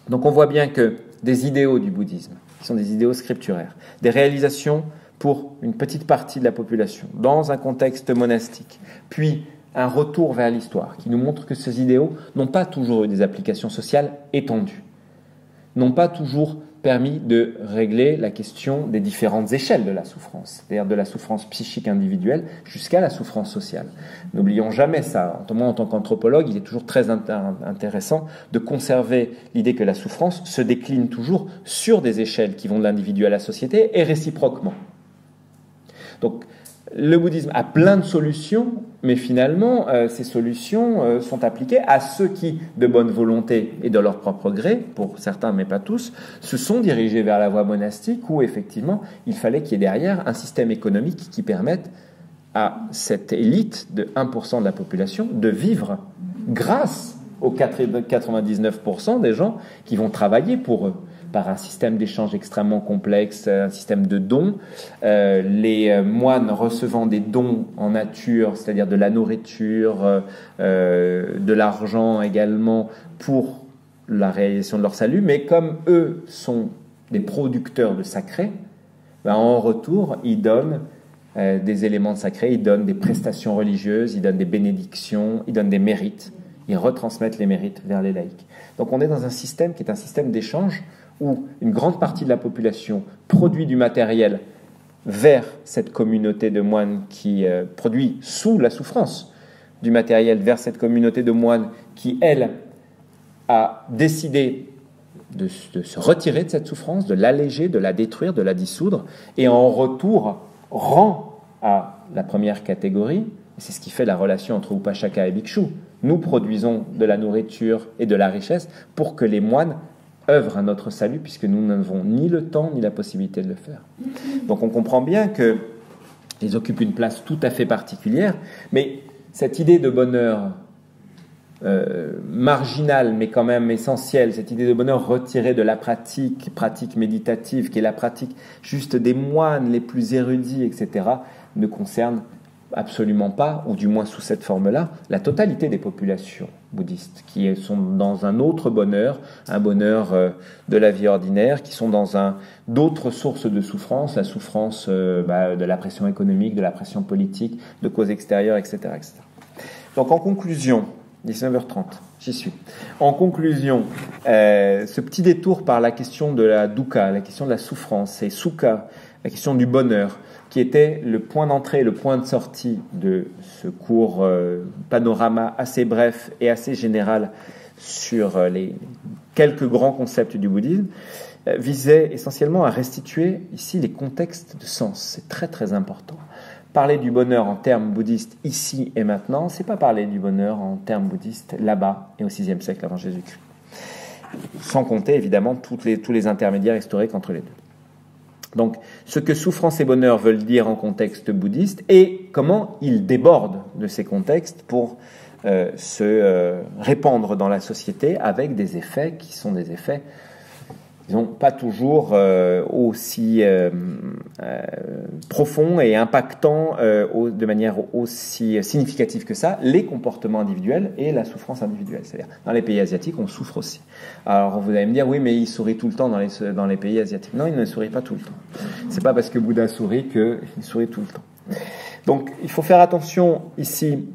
donc on voit bien que des idéaux du bouddhisme, qui sont des idéaux scripturaires, des réalisations pour une petite partie de la population, dans un contexte monastique, puis un retour vers l'histoire, qui nous montre que ces idéaux n'ont pas toujours eu des applications sociales étendues, n'ont pas toujours permis de régler la question des différentes échelles de la souffrance, c'est-à-dire de la souffrance psychique individuelle jusqu'à la souffrance sociale. N'oublions jamais ça. Moi, en tant qu'anthropologue, il est toujours très intéressant de conserver l'idée que la souffrance se décline toujours sur des échelles qui vont de l'individu à la société et réciproquement. Donc, le bouddhisme a plein de solutions, mais finalement, ces solutions sont appliquées à ceux qui, de bonne volonté et de leur propre gré, pour certains mais pas tous, se sont dirigés vers la voie monastique où, effectivement, il fallait qu'il y ait derrière un système économique qui permette à cette élite de 1% de la population de vivre grâce aux 99% des gens qui vont travailler pour eux, par un système d'échange extrêmement complexe, un système de dons, les moines recevant des dons en nature, c'est-à-dire de la nourriture, de l'argent également pour la réalisation de leur salut, mais comme eux sont des producteurs de sacré, en retour, ils donnent des éléments de sacré, ils donnent des prestations religieuses, ils donnent des bénédictions, ils donnent des mérites, ils retransmettent les mérites vers les laïcs. Donc on est dans un système qui est un système d'échange où une grande partie de la population produit du matériel vers cette communauté de moines qui produit sous la souffrance du matériel vers cette communauté de moines qui, elle, a décidé de se retirer de cette souffrance, de l'alléger, de la détruire, de la dissoudre, et en retour rend à la première catégorie, et c'est ce qui fait la relation entre Upashaka et Bhikshu. Nous produisons de la nourriture et de la richesse pour que les moines œuvrent à notre salut, puisque nous n'avons ni le temps ni la possibilité de le faire. Donc on comprend bien qu'ils occupent une place tout à fait particulière, mais cette idée de bonheur marginale, mais quand même essentielle, cette idée de bonheur retirée de la pratique méditative, qui est la pratique juste des moines les plus érudits, etc., ne concerne absolument pas, ou du moins sous cette forme-là, la totalité des populations bouddhistes, qui sont dans un autre bonheur, un bonheur de la vie ordinaire, qui sont dans d'autres sources de souffrance, la souffrance de la pression économique, de la pression politique, de causes extérieures, etc. etc. Donc en conclusion, 19h30, j'y suis. En conclusion, ce petit détour par la question de la dukkha, la question de la souffrance, et sukha, la question du bonheur, qui était le point d'entrée et le point de sortie de ce court panorama assez bref et assez général sur les quelques grands concepts du bouddhisme, visait essentiellement à restituer ici les contextes de sens. C'est très très important. Parler du bonheur en termes bouddhistes ici et maintenant, c'est pas parler du bonheur en termes bouddhistes là-bas et au VIe siècle avant Jésus-Christ. Sans compter évidemment tous les intermédiaires historiques entre les deux. Donc, ce que souffrance et bonheur veulent dire en contexte bouddhiste et comment ils débordent de ces contextes pour se répandre dans la société avec des effets qui sont des effets, disons, pas toujours aussi profonds et impactants de manière aussi significative que ça, les comportements individuels et la souffrance individuelle. C'est-à-dire, dans les pays asiatiques, on souffre aussi. Alors, vous allez me dire, oui, mais il sourit tout le temps dans les pays asiatiques. Non, il ne sourit pas tout le temps. C'est pas parce que Bouddha sourit qu'il sourit tout le temps. Donc, il faut faire attention ici,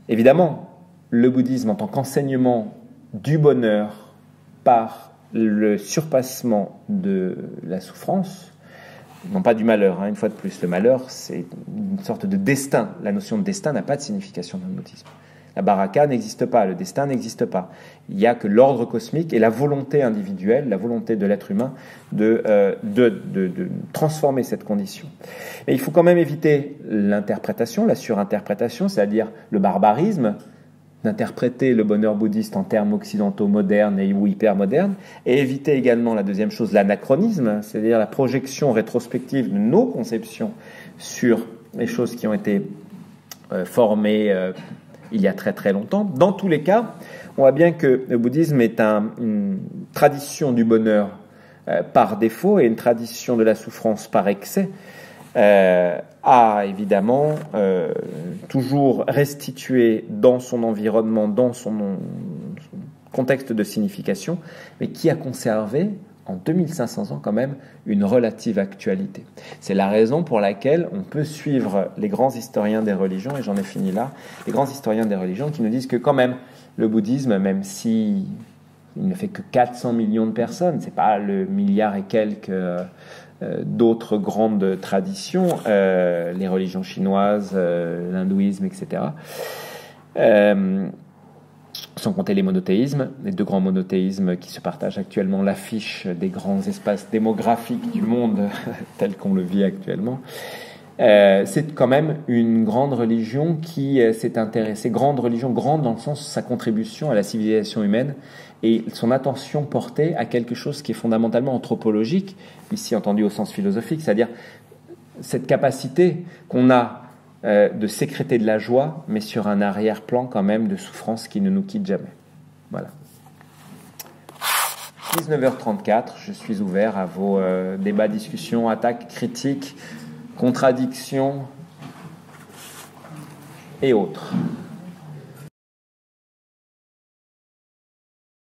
évidemment, le bouddhisme en tant qu'enseignement du bonheur par le surpassement de la souffrance, non pas du malheur, une fois de plus. Le malheur, c'est une sorte de destin. La notion de destin n'a pas de signification dans le bouddhisme. La baraka n'existe pas, le destin n'existe pas. Il n'y a que l'ordre cosmique et la volonté individuelle, la volonté de l'être humain de transformer cette condition. Mais il faut quand même éviter l'interprétation, la surinterprétation, c'est-à-dire le barbarisme, d'interpréter le bonheur bouddhiste en termes occidentaux modernes ou hyper-modernes, et éviter également la deuxième chose, l'anachronisme, c'est-à-dire la projection rétrospective de nos conceptions sur les choses qui ont été formées il y a très très longtemps. Dans tous les cas, on voit bien que le bouddhisme est une tradition du bonheur par défaut et une tradition de la souffrance par excès, a évidemment toujours restitué dans son environnement, dans son contexte de signification, mais qui a conservé en 2500 ans quand même une relative actualité. C'est la raison pour laquelle on peut suivre les grands historiens des religions, et j'en ai fini là, les grands historiens des religions qui nous disent que quand même le bouddhisme, même si il ne fait que 400 millions de personnes, c'est pas le milliard et quelques d'autres grandes traditions, les religions chinoises, l'hindouisme, etc., sans compter les monothéismes, les deux grands monothéismes qui se partagent actuellement l'affiche des grands espaces démographiques du monde tel qu'on le vit actuellement. C'est quand même une grande religion qui s'est intéressée, grande religion, grande dans le sens de sa contribution à la civilisation humaine et son attention portée à quelque chose qui est fondamentalement anthropologique, ici entendu au sens philosophique, c'est-à-dire cette capacité qu'on a de sécréter de la joie, mais sur un arrière-plan quand même de souffrance qui ne nous quitte jamais. Voilà. 19h34, je suis ouvert à vos débats, discussions, attaques, critiques, contradictions et autres.